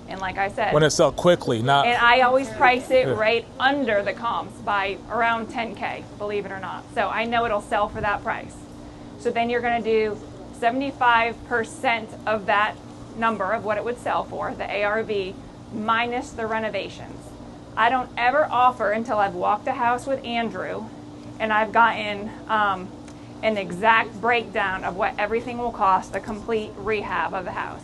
And like I said, when it sells quickly, not. And I always price it right under the comps by around 10K, believe it or not. So I know it'll sell for that price. So then you're going to do 75% of that number of what it would sell for, the ARV, minus the renovations. I don't ever offer until I've walked a house with Andrew and I've gotten an exact breakdown of what everything will cost, a complete rehab of the house.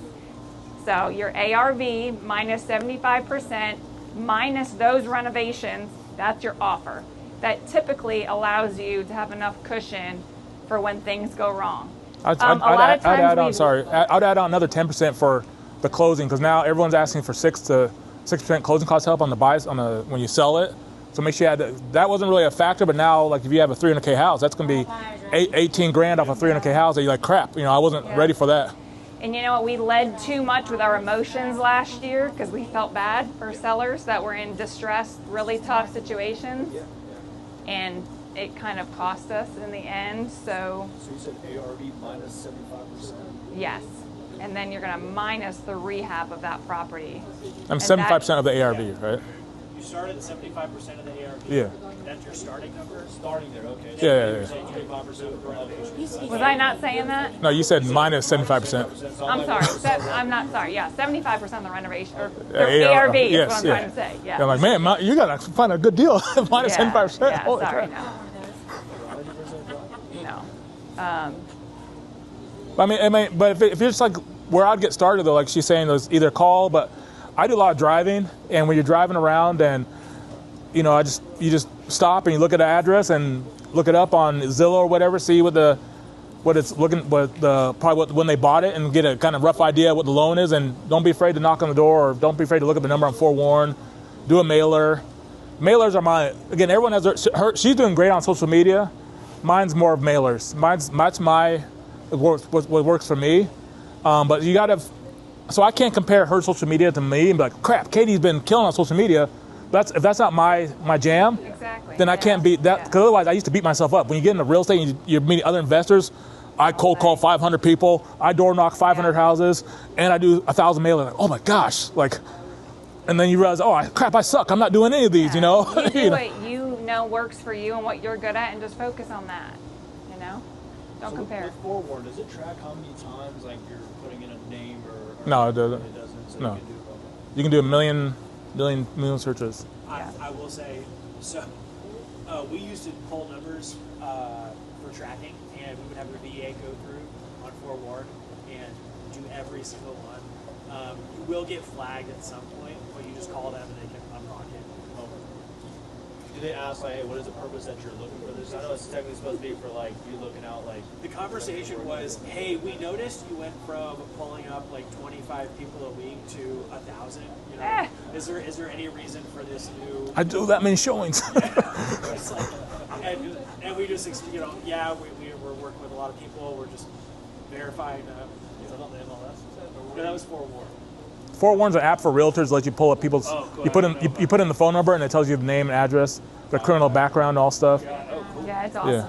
So your ARV minus 75% minus those renovations, that's your offer. That typically allows you to have enough cushion for when things go wrong. I'd add on another 10% for the closing, because now everyone's asking for 6% closing cost help on the buys when you sell it. So make sure you add that wasn't really a factor, but now if you have a $300K house, that's going to be 18 grand off a $300K house. That you're like, crap, I wasn't ready for that. And you know what? We led too much with our emotions last year because we felt bad for sellers that were in distressed, really tough situations, and it kind of cost us in the end. So you said ARV minus 75%? Yes. And then you're going to minus the rehab of that property. I'm 75% of the ARV, right? You start at 75% of the ARV. Yeah. That's your starting number. Starting there, okay. Yeah. 25% of the renovation. Was I not saying that? No, you said minus 75%. I'm sorry. I'm not sorry. Yeah, 75% of the renovation or Yeah, ARV is yes, what I'm yeah. trying to say. Yeah. Yeah, like, man, you gotta find a good deal. Minus 75%. Yeah, Holy sorry, crap. no. I mean, but if you're just like where I'd get started though, like she's saying, there's either call, but I do a lot of driving, and when you're driving around, and you know, you just stop and you look at the address and look it up on Zillow or whatever, see when they bought it, and get a kind of rough idea of what the loan is, and don't be afraid to knock on the door, or don't be afraid to look up the number on Forewarn. Do a mailer. Mailers are again, everyone has she's doing great on social media. Mine's more of mailers. What works for me. But you gotta, so I can't compare her social media to me and be like, crap, Kady's been killing on social media. If that's not my jam, exactly. then I can't beat that, because otherwise I used to beat myself up. When you get into real estate and you're meeting other investors, I cold call 500 people, I door knock 500 houses, and I do 1,000 mailers. Like, oh my gosh, and then you realize, oh crap, I suck. I'm not doing any of these, you know? You do what you know works for you and what you're good at, and just focus on that, you know? Don't compare. With Forewarn, does it track how many times you're putting in a name or No, it doesn't. It doesn't. So No. You can do You can do a million searches. I will say, so we used to pull numbers for tracking, and we would have the VA go through on Forewarn and do every single one. You will get flagged at some point, but you just call them and they can unlock it. Do they ask hey, what is the purpose that you're looking for this? I know it's technically supposed to be for you looking out The conversation was, hey, we noticed you went from pulling up 25 people a week to 1,000. You know, is there any reason for this new? I do that many showings. It's and we just we're working with a lot of people. We're just verifying. Is that on the MLS? No, that was Forewarn. Forewarn's an app for realtors. Let you pull up people's. Cool. You put in the phone number, and it tells you the name and address, their criminal background, all stuff. Cool. Yeah, it's awesome. Yeah.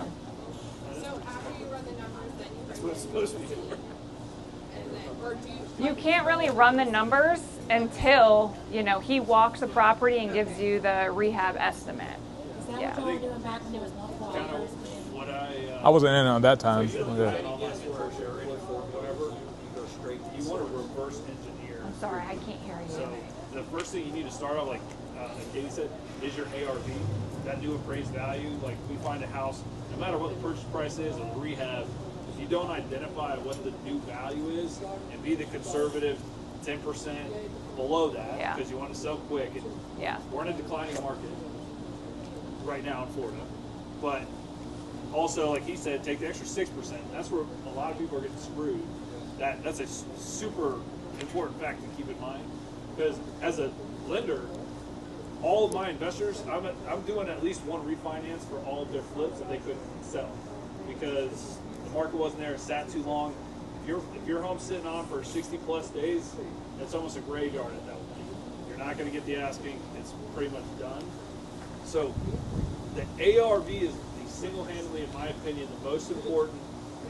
So after you run the numbers, then you That's what it's supposed to be for. and then, or do you? You can't really run the numbers until, he walks the property and gives you the rehab estimate. Is that what y'all were doing back when there was multiple offers? What I wasn't in on that time. Yeah. You want to reverse engineer. I'm sorry, I can't hear you. So the first thing you need to start off, like Kady said, is your ARV, that new appraised value. Like we find a house, no matter what the purchase price is or the rehab, if you don't identify what the new value is and be the conservative 10% below that, because you want to sell quick. And we're in a declining market right now in Florida, but also, like he said, take the extra 6%. That's where a lot of people are getting screwed. That's a super important fact to keep in mind, because as a lender, all of my investors, I'm doing at least one refinance for all of their flips that they couldn't sell because the market wasn't there, it sat too long. If your home's sitting on for 60 plus days, it's almost a graveyard at that point. You're not going to get the asking, it's pretty much done. So the ARV is single-handedly, in my opinion, the most important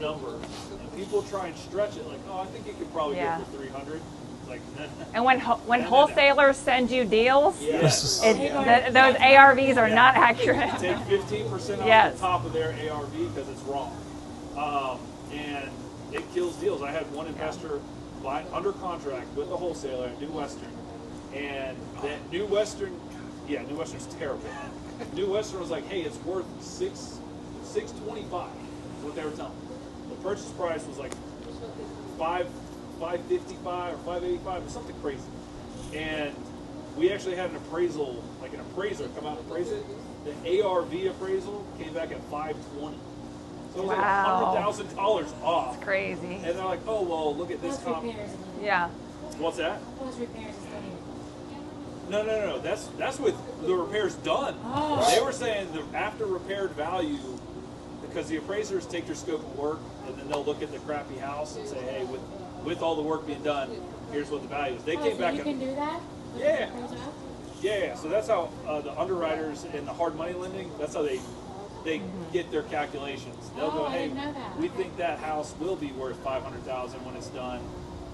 number. And people try and stretch it like, I think it could probably go for 300. Like, and when wholesalers send you deals, yes. Those ARVs are not accurate. Take 15% off the top of their ARV because it's wrong. And it kills deals. I had one investor buy under contract with a wholesaler at New Western. And that New Western's terrible. New Western was like, hey, it's worth $625 is what they were telling me. The purchase price was like $555 or $585 or something crazy. And we actually had an appraisal, like an appraiser come out and appraise it. The ARV appraisal came back at $520. So it was like $100,000 off. That's crazy. And they're like, oh, well, look at this comp. Yeah. What's that? Plus repairs is still here. No. That's with the repairs done. Oh. They were saying the after repaired value, because the appraisers take their scope of work and then they'll look at the crappy house and say, hey, with all the work being done, here's what the value is. They came back. You can do that? Yeah. Yeah. So that's how the underwriters in the hard money lending. That's how they get their calculations. They'll go, hey, we think that house will be worth $500,000 when it's done.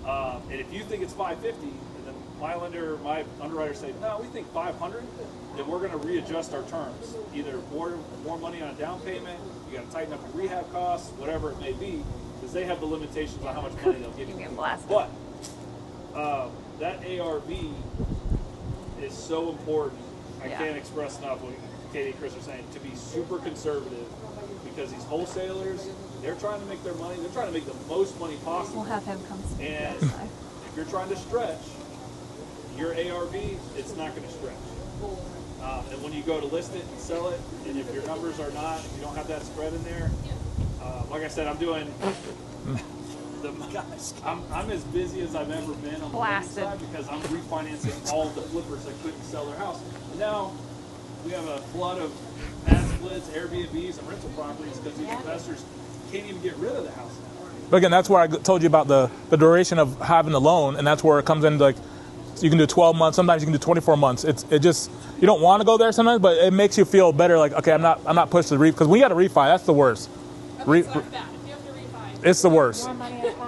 And if you think it's $550, then then my lender, my underwriter say, no, we think 500, then we're going to readjust our terms. Either more money on down payment, you got to tighten up your rehab costs, whatever it may be, because they have the limitations on how much money they'll give you. But that ARV is so important. I can't express enough what Kady and Chris are saying, to be super conservative, because these wholesalers, they're trying to make their money. They're trying to make the most money possible. We'll have him come speak. And if you're trying to stretch your ARV, it's not going to stretch. And when you go to list it and sell it, and if your numbers are not, if you don't have that spread in there, like I said, I'm doing I'm as busy as I've ever been on the lending side, because I'm refinancing all the flippers that couldn't sell their house. And now we have a flood of pad splits, Airbnbs, and rental properties because these investors can't even get rid of the house now. But again, that's where I told you about the duration of having the loan, and that's where it comes in. Like, you can do 12 months, sometimes you can do 24 months. It just, you don't want to go there sometimes, but it makes you feel better. Like, okay, I'm not pushed to refi, because when you got to refi, that's the worst. Okay, so that's bad. If you have to refi, it's the worst.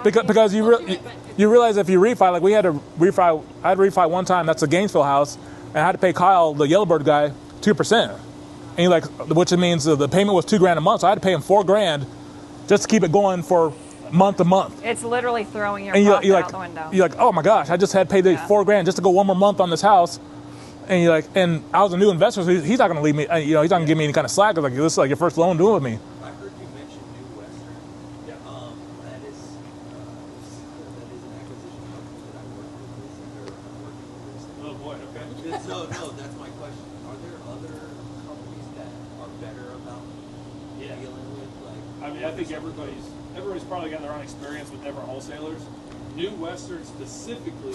Because you realize if you refi, like we had to refi, I had to refi one time. That's a Gainesville house, and I had to pay Kyle, the Yellowbird guy, 2%. And he like, which means the payment was $2,000 a month, so I had to pay him $4,000 just to keep it going for month to month. It's literally throwing your profit out the window. You're like, oh my gosh, I just had paid the $4,000 just to go one more month on this house. And you're like, and I was a new investor, so he's not going to leave me. He's not going to give me any kind of slack. Like, this is like your first loan doing with me. I heard you mention New Western. Yeah. That is an acquisition company that I work with. I'm working with this. Oh boy, okay. No, that's my question. Are there other companies that are better about dealing with, like? I mean, I think everybody's probably got their own experience with different wholesalers. New Western specifically,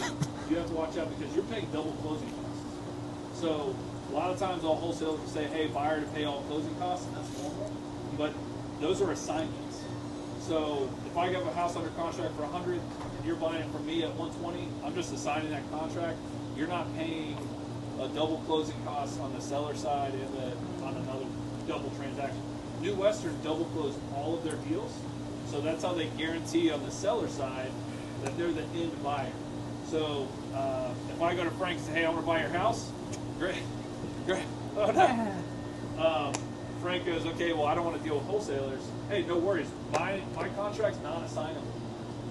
you have to watch out because you're paying double closing costs. So a lot of times all wholesalers will say, hey, buyer to pay all closing costs, and that's normal. But those are assignments. So if I have a house under contract for 100 and you're buying it from me at 120, I'm just assigning that contract. You're not paying a double closing cost on the seller side and on another double transaction. New Western double closed all of their deals. So that's how they guarantee on the seller side that they're the end buyer. So if I go to Frank and say, hey, I want to buy your house, great. Oh, no. Frank goes, okay, well, I don't want to deal with wholesalers. Hey, no worries. My contract's non-assignable.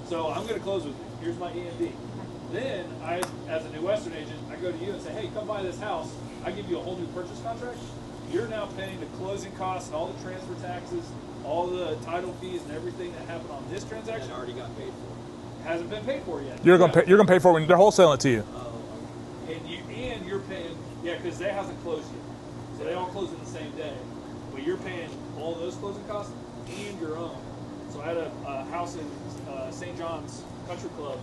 So I'm going to close with you. Here's my EMD. Then I, as a New Western agent, I go to you and say, hey, come buy this house. I give you a whole new purchase contract. You're now paying the closing costs and all the transfer taxes, all the title fees and everything that happened on this transaction. That already got paid for. Hasn't been paid for yet. You're gonna pay for it when they're wholesaling it to you. And you're paying, because they hasn't closed yet. So they all close in the same day. But you're paying all those closing costs and your own. So I had a house in St. John's Country Club.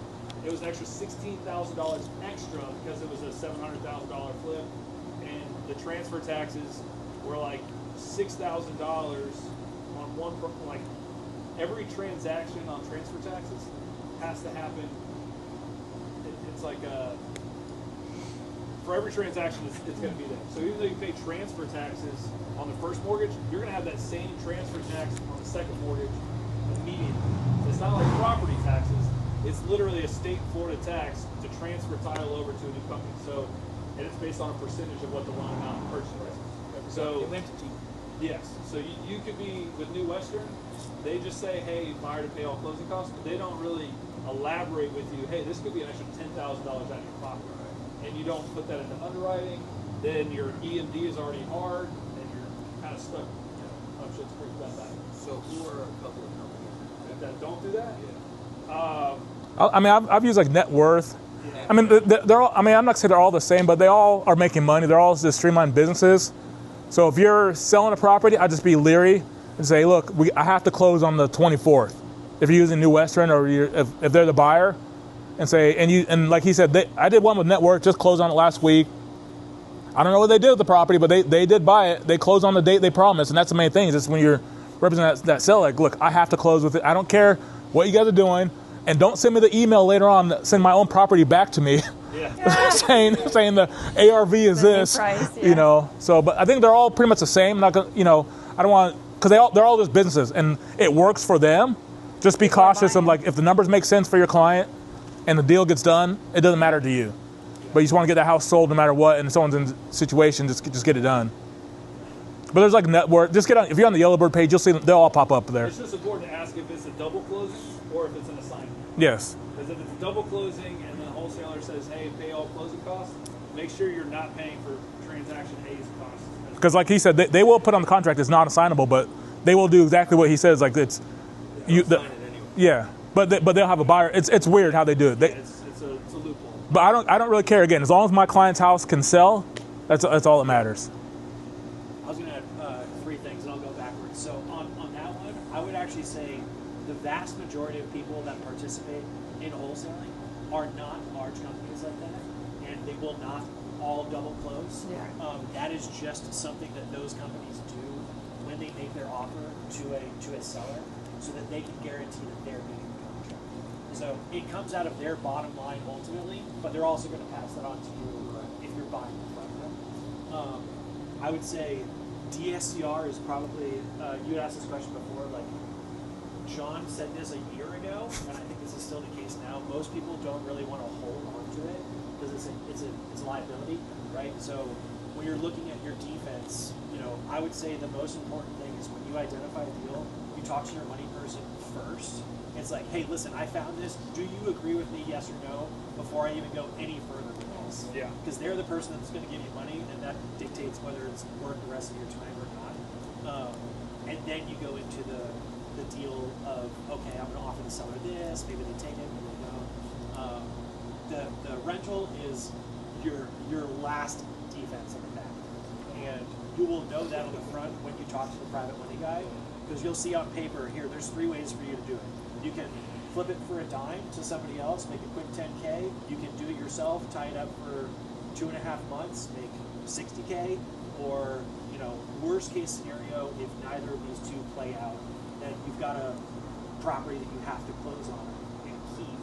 It was an extra $16,000 extra because it was a $700,000 flip. And the transfer taxes were like $6,000 on one, like every transaction on transfer taxes has to happen. It's like for every transaction, it's going to be there. So even though you pay transfer taxes on the first mortgage, you're going to have that same transfer tax on the second mortgage immediately. It's not like property taxes. It's literally a state Florida tax to transfer title over to a new company. So, and it's based on a percentage of what the loan amount and purchase price is. So, yes. So you could be with New Western. They just say, hey, buyer to pay all closing costs, but they don't really elaborate with you. Hey, this could be an extra $10,000 out of your pocket, and you don't put that into underwriting. Then your EMD is already hard, and you're kind of stuck. I'm sure it's pretty bad. So who are a couple of companies that don't do that? Yeah. I mean, I've used like net worth. I mean, they're all, I mean, I'm not saying they're all the same, but they all are making money. They're all just streamlined businesses. So if you're selling a property, I'd just be leery and say, look, I have to close on the 24th. If you're using New Western or if they're the buyer, and say, and like he said, I did one with net worth, just closed on it last week. I don't know what they did with the property, but they did buy it. They closed on the date they promised, and that's the main thing. Is when you're representing that seller, like, look, I have to close with it. I don't care what you guys are doing. And don't send me the email later on, send my own property back to me, saying the ARV is this, price, you know. So, but I think they're all pretty much the same. Not gonna, you know, I don't want, because they're all just businesses, and it works for them. Just be cautious of, like, if the numbers make sense for your client, and the deal gets done, it doesn't matter to you. But you just want to get that house sold no matter what, and if someone's in a situation, just get it done. But there's like network. Just get on. If you're on the Yellowbird page, you'll see they'll all pop up there. It's just important to ask if it's a double closing or if it's an assignment. Yes. Because if it's a double closing and the wholesaler says, "Hey, pay all closing costs," make sure you're not paying for transaction A's costs. Because like he said, they will put on the contract it's not assignable, but they will do exactly what he says. Like it's, yeah. But they'll have a buyer. It's weird how they do it. It's a loophole. But I don't really care. Again, as long as my client's house can sell, that's all that matters. I was going to add 3 things, and I'll go backwards. So on that one, I would actually say the vast majority of people that participate in wholesaling are not large companies like that, and they will not all double close. Yeah. That is just something that those companies do when they make their offer to a seller, so that they can guarantee that they're getting the contract. So it comes out of their bottom line ultimately, but they're also going to pass that on to you if you're buying from them. I would say DSCR is probably, you had asked this question before, like John said this a year ago, and I think this is still the case now. Most people don't really want to hold on to it because it's a liability, right? So when you're looking at your defense, I would say the most important thing is when you identify a deal, you talk to your money person first. It's like, hey, listen, I found this. Do you agree with me, yes or no, before I even go any further with this? Yeah. Because they're the person that's going to give you money, and that dictates whether it's worth the rest of your time or not. And then you go into the deal of, okay, I'm going to offer the seller this. Maybe they take it, maybe they don't. The rental is your last defense on the back, and you will know that on the front when you talk to the private money guy, because you'll see on paper here. There's 3 ways for you to do it. You can flip it for a dime to somebody else, make a quick 10K. You can do it yourself, tie it up for 2.5 months, make 60K. Or, worst case scenario, if neither of these 2 play out, then you've got a property that you have to close on and keep.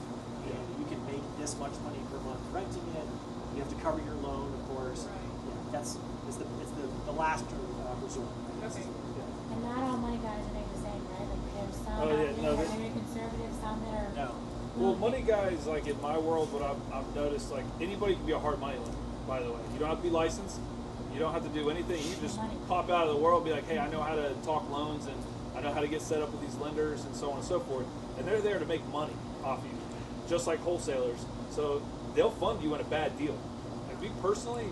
And you can make this much money per month renting it. You have to cover your loan, of course. Yeah, it's the last resort. Okay. And not all money guys are the same, right? Like there's some Oh, yeah, out no, there that are very conservative, some that are. No. Well, money guys, like in my world, what I've noticed, like anybody can be a hard money lender, by the way. You don't have to be licensed. You don't have to do anything. You just pop out of the world and be like, hey, I know how to talk loans and I know how to get set up with these lenders and so on and so forth. And they're there to make money off you, just like wholesalers. So they'll fund you in a bad deal. Like me personally,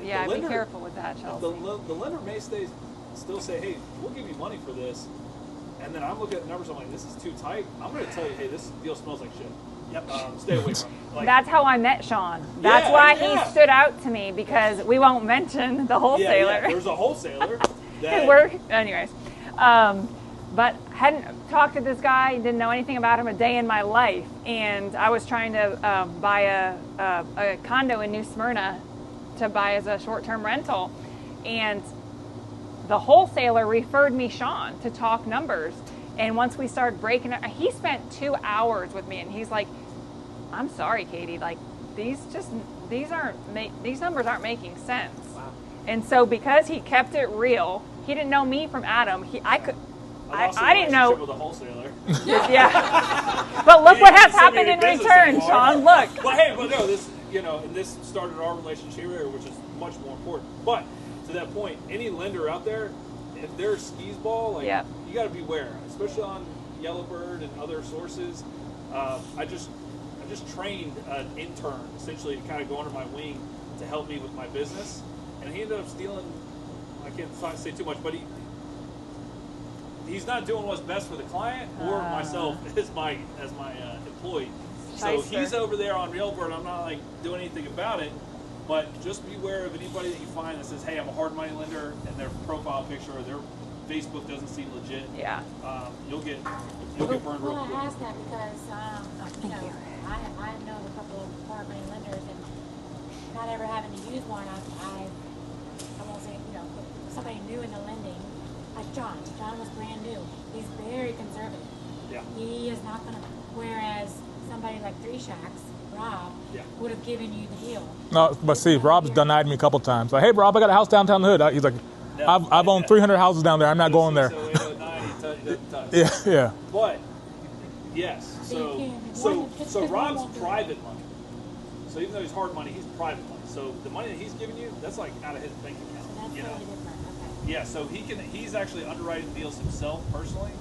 Yeah, be careful with that, Chelsea. The lender may still say, hey, we'll give you money for this. And then I'm looking at the numbers, I'm like, this is too tight. I'm going to tell you, hey, this deal smells like shit. Yep. Stay away from it. Like, That's how I met Sean. That's why he stood out to me, because we won't mention the wholesaler. Yeah, there's a wholesaler. Anyways. But hadn't talked to this guy, didn't know anything about him a day in my life. And I was trying to buy a condo in New Smyrna to buy as a short-term rental. And the wholesaler referred me Sean to talk numbers. And once we started breaking it, he spent 2 hours with me, and he's like, I'm sorry, Kady, like these numbers aren't making sense. Wow. And so because he kept it real, he didn't know me from Adam. I didn't know. With a wholesaler. Yeah. But look what has happened in return, Sean. Look. Well, hey, but no, this, and this started our relationship here, which is much more important. But to that point, any lender out there, if they're skis ball, like you got to beware, especially on Yellowbird and other sources. I just trained an intern essentially to kind of go under my wing to help me with my business, and he ended up stealing. I can't say too much, but he's not doing what's best for the client or myself as my employee. So he's over there on Yellowbird. I'm not like doing anything about it. But just beware of anybody that you find that says, hey, I'm a hard money lender, and their profile picture or their Facebook doesn't seem legit. Yeah. You'll get burned real quick. Well, I asked that because, I know a couple of hard money lenders, and not ever having to use one, I won't say, somebody new in the lending, like John. John was brand new. He's very conservative. Yeah. He is not going to, whereas somebody like Three Shacks, Rob, would have given you the deal. No, but see, Rob's denied me a couple times. Like, hey, Rob, I got a house downtown the hood. He's like, I've owned 300 houses down there. I'm not going there. Yeah. But Yes. So you So can't- so just so 'cause we Rob's won't do it. private money. So even though he's hard money, he's private money. So the money that he's giving you, that's like out of his bank account. So that's You know. totally different. Okay. Yeah. So he's actually underwriting deals himself personally.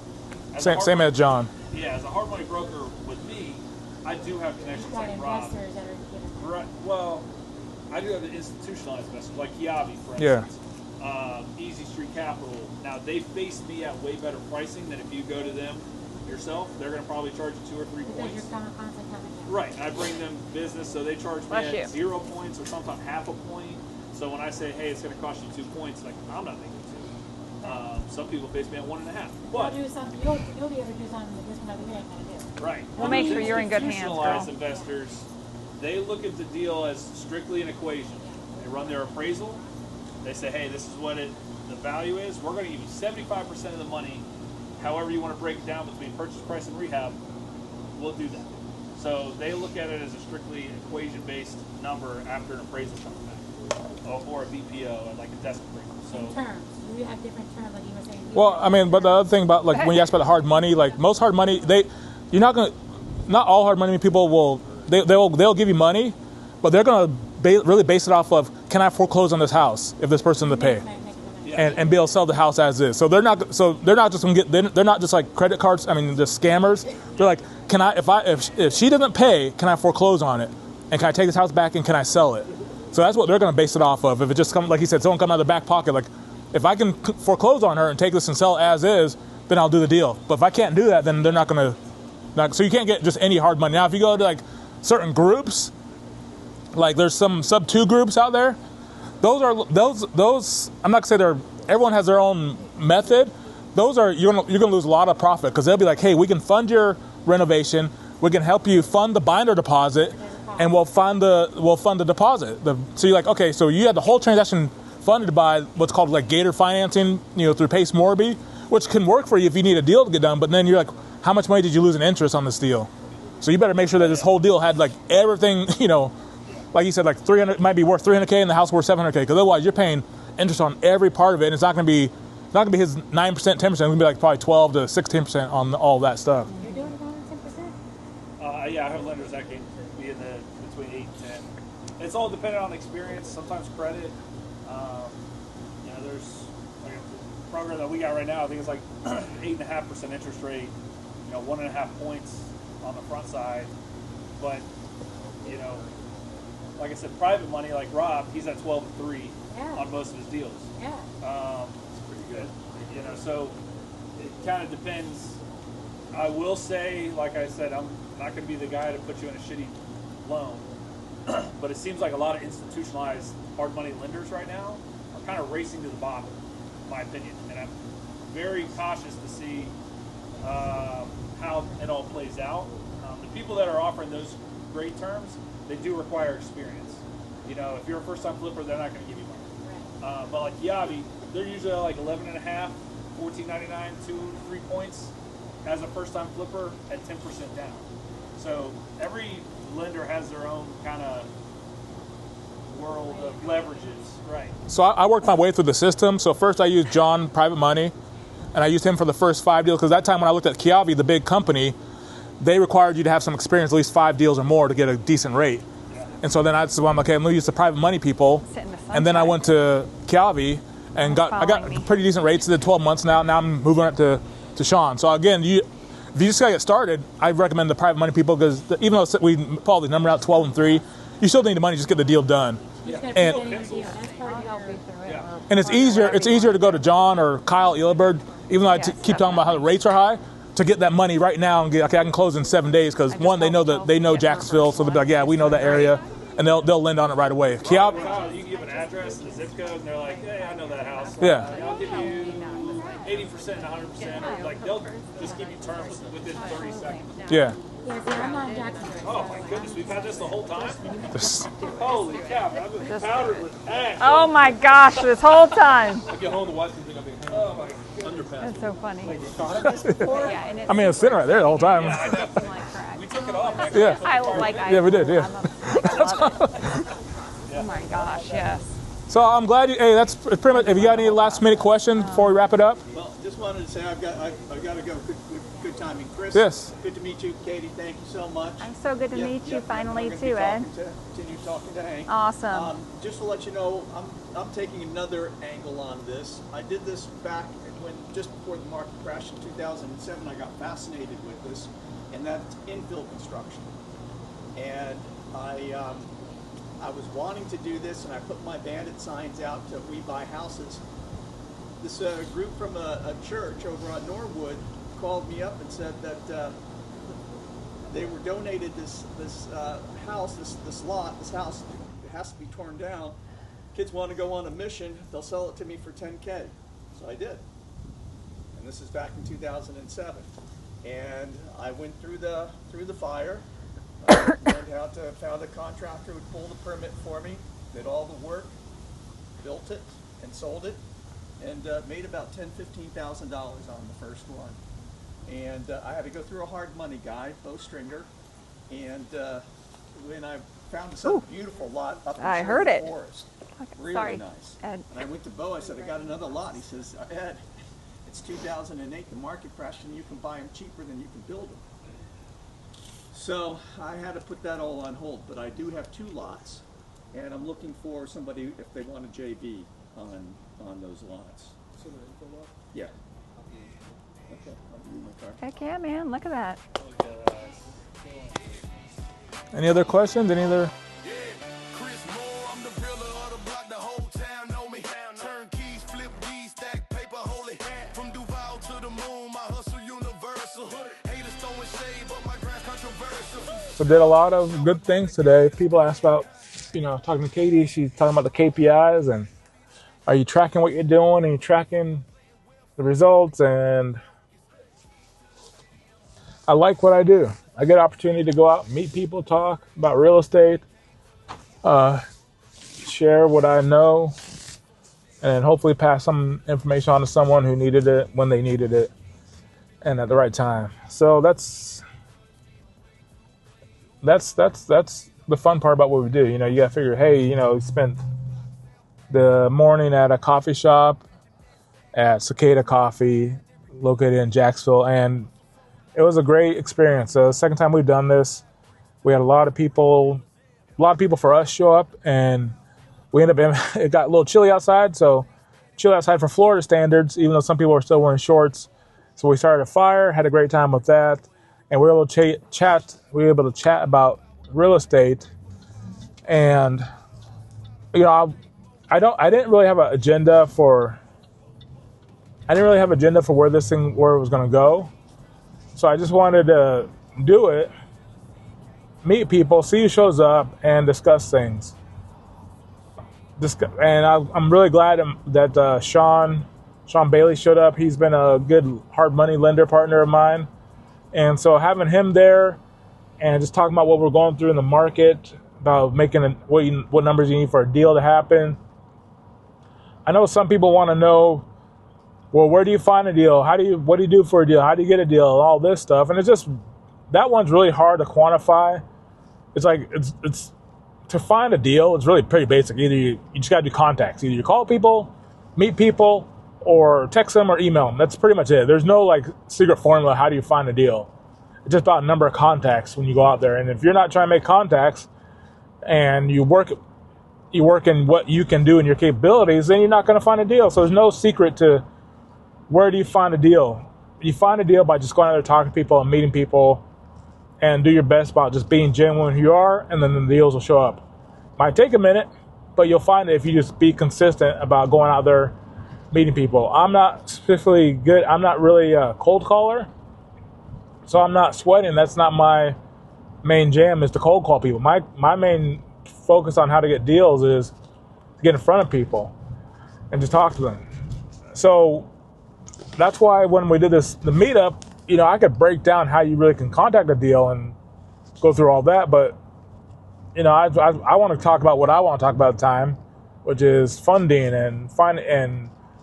As a Same, hard same money- as John. Yeah, as a hard money broker with me, I do have You've connections got like Rob. investors that are giving. Right. Well, I do have the institutionalized investors like Kady, for Yeah. instance. Easy Street Capital. Now they face me at way better pricing than if you go to them yourself. They're going to probably charge you 2 or 3 Because points. you're constantly coming in. Right. And I bring them business, so they charge me Bless you. at 0 points or sometimes half a point. So when I say, hey, it's going to cost you 2 points, like I'm not making 2. Some people face me at 1.5. But You'll do something. You'll be able to do something that this one over here ain't gonna do. right. We'll make sure you're in good hands, Institutionalized girl. investors, they look at the deal as strictly an equation. They run their appraisal. They say, hey, this is what the value is. We're going to give you 75% of the money. However you want to break it down between purchase price and rehab, we'll do that. So they look at it as a strictly equation-based number after an appraisal comes back, or a BPO, like a desk appraisal. So Terms. You have different terms, like you were saying. Well, I mean, but the other thing about like when you ask about the hard money, like most hard money, not all hard money people will, they'll give you money, but they're gonna really base it off of, can I foreclose on this house if this person to pay, and be able to sell the house as is. So they're not just gonna get, they're not just like credit cards. I mean, just scammers. They're like, can I, if she doesn't pay, can I foreclose on it, and can I take this house back and can I sell it? So that's what they're gonna base it off of. If it just comes, like he said, someone come out of their back pocket, like, if I can foreclose on her and take this and sell it as is, then I'll do the deal. But if I can't do that, then they're not going to. So you can't get just any hard money. Now, if you go to like certain groups, like there's some sub 2 groups out there. Those. I'm not gonna say everyone has their own method. Those are you're gonna lose a lot of profit because they'll be like, hey, we can fund your renovation. We can help you fund the binder deposit, and we'll fund the deposit. So you're like, okay, so you had the whole transaction funded by what's called like gator financing, through Pace Morby, which can work for you if you need a deal to get done. But then you're like, how much money did you lose in interest on this deal? So you better make sure that this whole deal had like everything, like you said, like 300 might be worth 300K and the house worth 700K, because otherwise you're paying interest on every part of it, and it's not going to be his 9%, 10%. It's going to be like probably 12 to 16% on all that stuff. You're doing it on 10%? yeah, I have lenders that can be in between 8 and 10. It's all dependent on experience, sometimes credit. There's like a program that we got right now. I think it's like 8.5% interest rate. 1.5 points on the front side. But like I said, private money like Rob, he's at 12.3 on most of his deals. Yeah. It's pretty good. So it kind of depends. I will say, like I said, I'm not going to be the guy to put you in a shitty loan. But it seems like a lot of institutionalized hard money lenders right now are kind of racing to the bottom, in my opinion. And I'm very cautious to see how it all plays out. The people that are offering those great terms, they do require experience. If you're a first-time flipper, they're not going to give you money. But like Kady, they're usually like 11.5, $14.99, 2-3 points as a first-time flipper at 10% down. So every lender has their own kind of world of leverages, right? So I worked my way through the system. So first I used John Private Money, and I used him for the first 5 deals, because that time when I looked at Kady, the big company, they required you to have some experience, at least 5 deals or more, to get a decent rate. Yeah. And so then I'm okay, I'm going to use the private money people. And then I went to Kady and I got pretty decent rates. Did 12 months now. Now I'm moving up to Sean. So again, if you just got to get started, I recommend the private money people, because even though we pull all the number out 12 and 3, you still need the money, just get the deal done. Yeah. And it's easier to go to John or Kyle Eilberg, even though I keep talking about how the rates are high, to get that money right now and I can close in 7 days, because one, they know Jacksonville, so they'll be like, yeah, we know that area, and they'll lend on it right away. Kyle, you can give an address and a zip code, and they're like, hey, I know that house. Yeah. I'll give you 80% and 100%, or like they'll just give you terms within 30 seconds. Yeah. Yeah, see, I'm not in Jacksonville. Oh my goodness, we've had this the whole time? Holy cow, man, I've been powdered with ash. Oh my gosh, this whole time. I get home to watch something. Oh my goodness. That's so funny. I mean, it's sitting right there the whole time. We took it off. Actually. Yeah. Yeah, we did, yeah. Oh my gosh, yes. So I'm glad that's pretty much, if you got any last minute questions before we wrap it up? Well, just wanted to say I've got to go. Good time. time. And Chris, Yes. good to meet you. Kady, thank you so much. I'm so good to meet you finally I'm too, Ed. Continue talking to Hank. Awesome. Just to let you know, I'm taking another angle on this. I did this back when just before the market crashed in 2007. I got fascinated with this, and that's infill construction. And I was wanting to do this, and I put my bandit signs out to We Buy Houses. This group from a church over on Norwood called me up and said that they were donated this house, this house. It has to be torn down. Kids want to go on a mission. They'll sell it to me for $10K. So I did. And this is back in 2007. And I went through the fire. Learned how to found a contractor who would pull the permit for me, did all the work, built it, and sold it, and made about $10,000–$15,000 on the first one. And I had to go through a hard money guy, bowstringer, and when I found this other beautiful lot up in the forest, really nice. Ed. And I went to Bo. I said, I got another lot. He says, Ed, it's 2008. The market crashed, and you can buy them cheaper than you can build them. So I had to put that all on hold, but I do have 2 lots, and I'm looking for somebody if they want a JV on those lots. So the info lot? Yeah. Okay, I'll give you my card. Heck yeah, man! Look at that. Any other questions? Any other? So did a lot of good things today. People asked about, talking to Kady. She's talking about the KPIs and are you tracking what you're doing and you're tracking the results. And I like what I do. I get an opportunity to go out, meet people, talk about real estate, share what I know, and hopefully pass some information on to someone who needed it when they needed it and at the right time. So that's the fun part about what we do. You gotta figure, hey, we spent the morning at a coffee shop at Cicada Coffee, located in Jacksonville, and it was a great experience. The second time we've done this, we had a lot of people for us show up, and we ended up, it got a little chilly outside, so chilly outside for Florida standards, even though some people were still wearing shorts. So we started a fire, had a great time with that. And we were able to chat. We were able to chat about real estate, and I didn't really have an agenda for. I didn't really have an agenda for where it was going to go. So I just wanted to do it, meet people, see who shows up, and discuss things. And I'm really glad that Sean Bailey showed up. He's been a good hard money lender partner of mine. And so having him there and just talking about what we're going through in the market, about making what numbers you need for a deal to happen. I know some people want to know, well, where do you find a deal? What do you do for a deal? How do you get a deal? All this stuff. And it's just, that one's really hard to quantify. It's like, it's to find a deal, it's really pretty basic. Either you just got to do contacts. Either you call people, meet people, or text them or email them. That's pretty much it. There's no secret formula. How do you find a deal? It's just about a number of contacts when you go out there. And if you're not trying to make contacts and you work in what you can do in your capabilities, then you're not going to find a deal. So there's no secret to where do you find a deal. You find a deal by just going out there talking to people and meeting people, and do your best about just being genuine who you are, and then the deals will show up. Might take a minute, but you'll find it if you just be consistent about going out there meeting people. I'm not specifically good. I'm not really a cold caller, so I'm not sweating. That's not my main jam, is to cold call people. My main focus on how to get deals is to get in front of people and just talk to them. So that's why when we did the meetup, I could break down how you really can contact a deal and go through all that. But, I want to talk about what I want to talk about at the time, which is funding and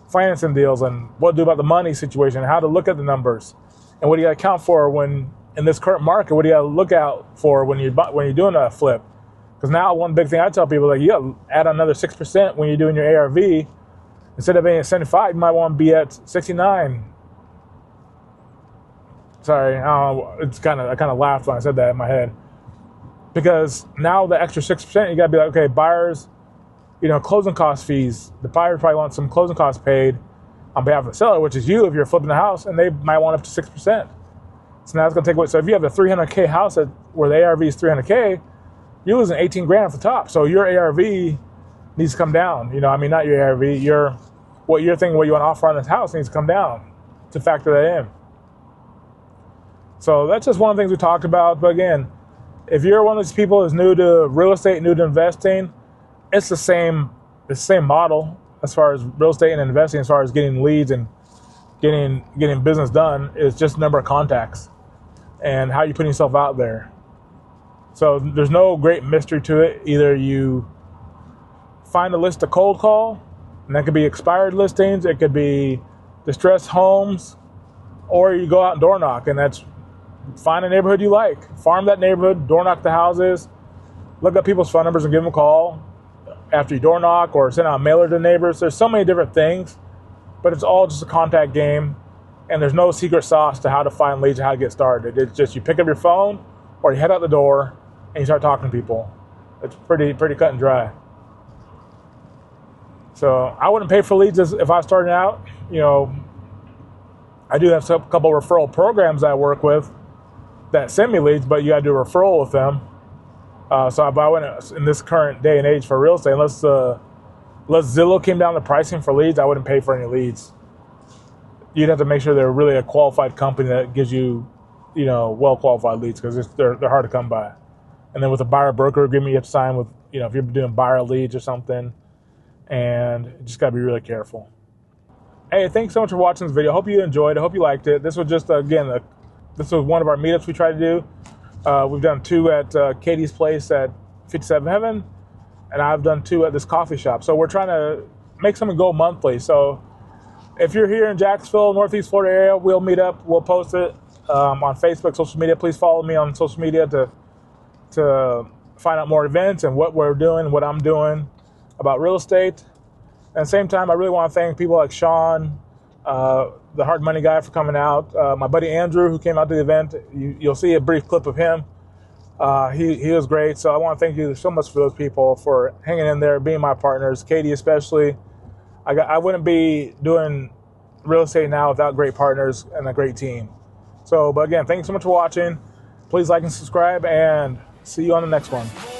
financing deals, and what to do about the money situation, how to look at the numbers, and what do you got to account for when in this current market. What do you got to look out for when you're doing a flip? Because now one big thing I tell people, you got to add another 6% when you're doing your ARV. Instead of being at 75, you might want to be at 69. Sorry, I kind of laughed when I said that in my head. Because now the extra 6%, you got to be like, okay, buyers, closing cost fees. The buyer probably wants some closing costs paid on behalf of the seller, which is you if you're flipping the house, and they might want up to 6%. So now it's going to take away. So if you have a $300K house where the ARV is $300K, you're losing 18 grand off the top. So your ARV needs to come down. Not your ARV, what you're thinking, what you want to offer on this house needs to come down to factor that in. So that's just one of the things we talked about. But again, if you're one of these people who's new to real estate, new to investing, it's the same model as far as real estate and investing, as far as getting leads and getting business done. Is just number of contacts and how you put yourself out there. So there's no great mystery to it. Either you find a list to cold call, and that could be expired listings, it could be distressed homes, or you go out and door knock, and that's find a neighborhood you like, farm that neighborhood, door knock the houses, look up people's phone numbers and give them a call after you door knock, or send out a mailer to neighbors. There's so many different things, but it's all just a contact game, and there's no secret sauce to how to find leads or how to get started. It's just you pick up your phone or you head out the door and you start talking to people. It's pretty cut and dry. So I wouldn't pay for leads if I was starting out. I do have a couple referral programs I work with that send me leads, but you got to do a referral with them. So if I went in this current day and age for real estate, unless Zillow came down the pricing for leads, I wouldn't pay for any leads. You'd have to make sure they're really a qualified company that gives you, well-qualified leads, because they're hard to come by. And then with a buyer broker agreement, you have to sign with, if you're doing buyer leads or something, and you just got to be really careful. Hey, thanks so much for watching this video. I hope you enjoyed. I hope you liked it. This was just, this was one of our meetups we try to do. We've done 2 at Kady's place at 57 Heaven, and I've done 2 at this coffee shop. So we're trying to make something go monthly. So if you're here in Jacksonville, Northeast Florida area, we'll meet up. We'll post it on Facebook, social media. Please follow me on social media to find out more events and what we're doing, what I'm doing about real estate. At the same time, I really want to thank people like Sean, the hard money guy, for coming out. My buddy Andrew, who came out to the event, you'll see a brief clip of him. He was great. So I want to thank you so much for those people for hanging in there, being my partners. Kady especially. I wouldn't be doing real estate now without great partners and a great team. So, but again, thanks so much for watching. Please like and subscribe, and see you on the next one.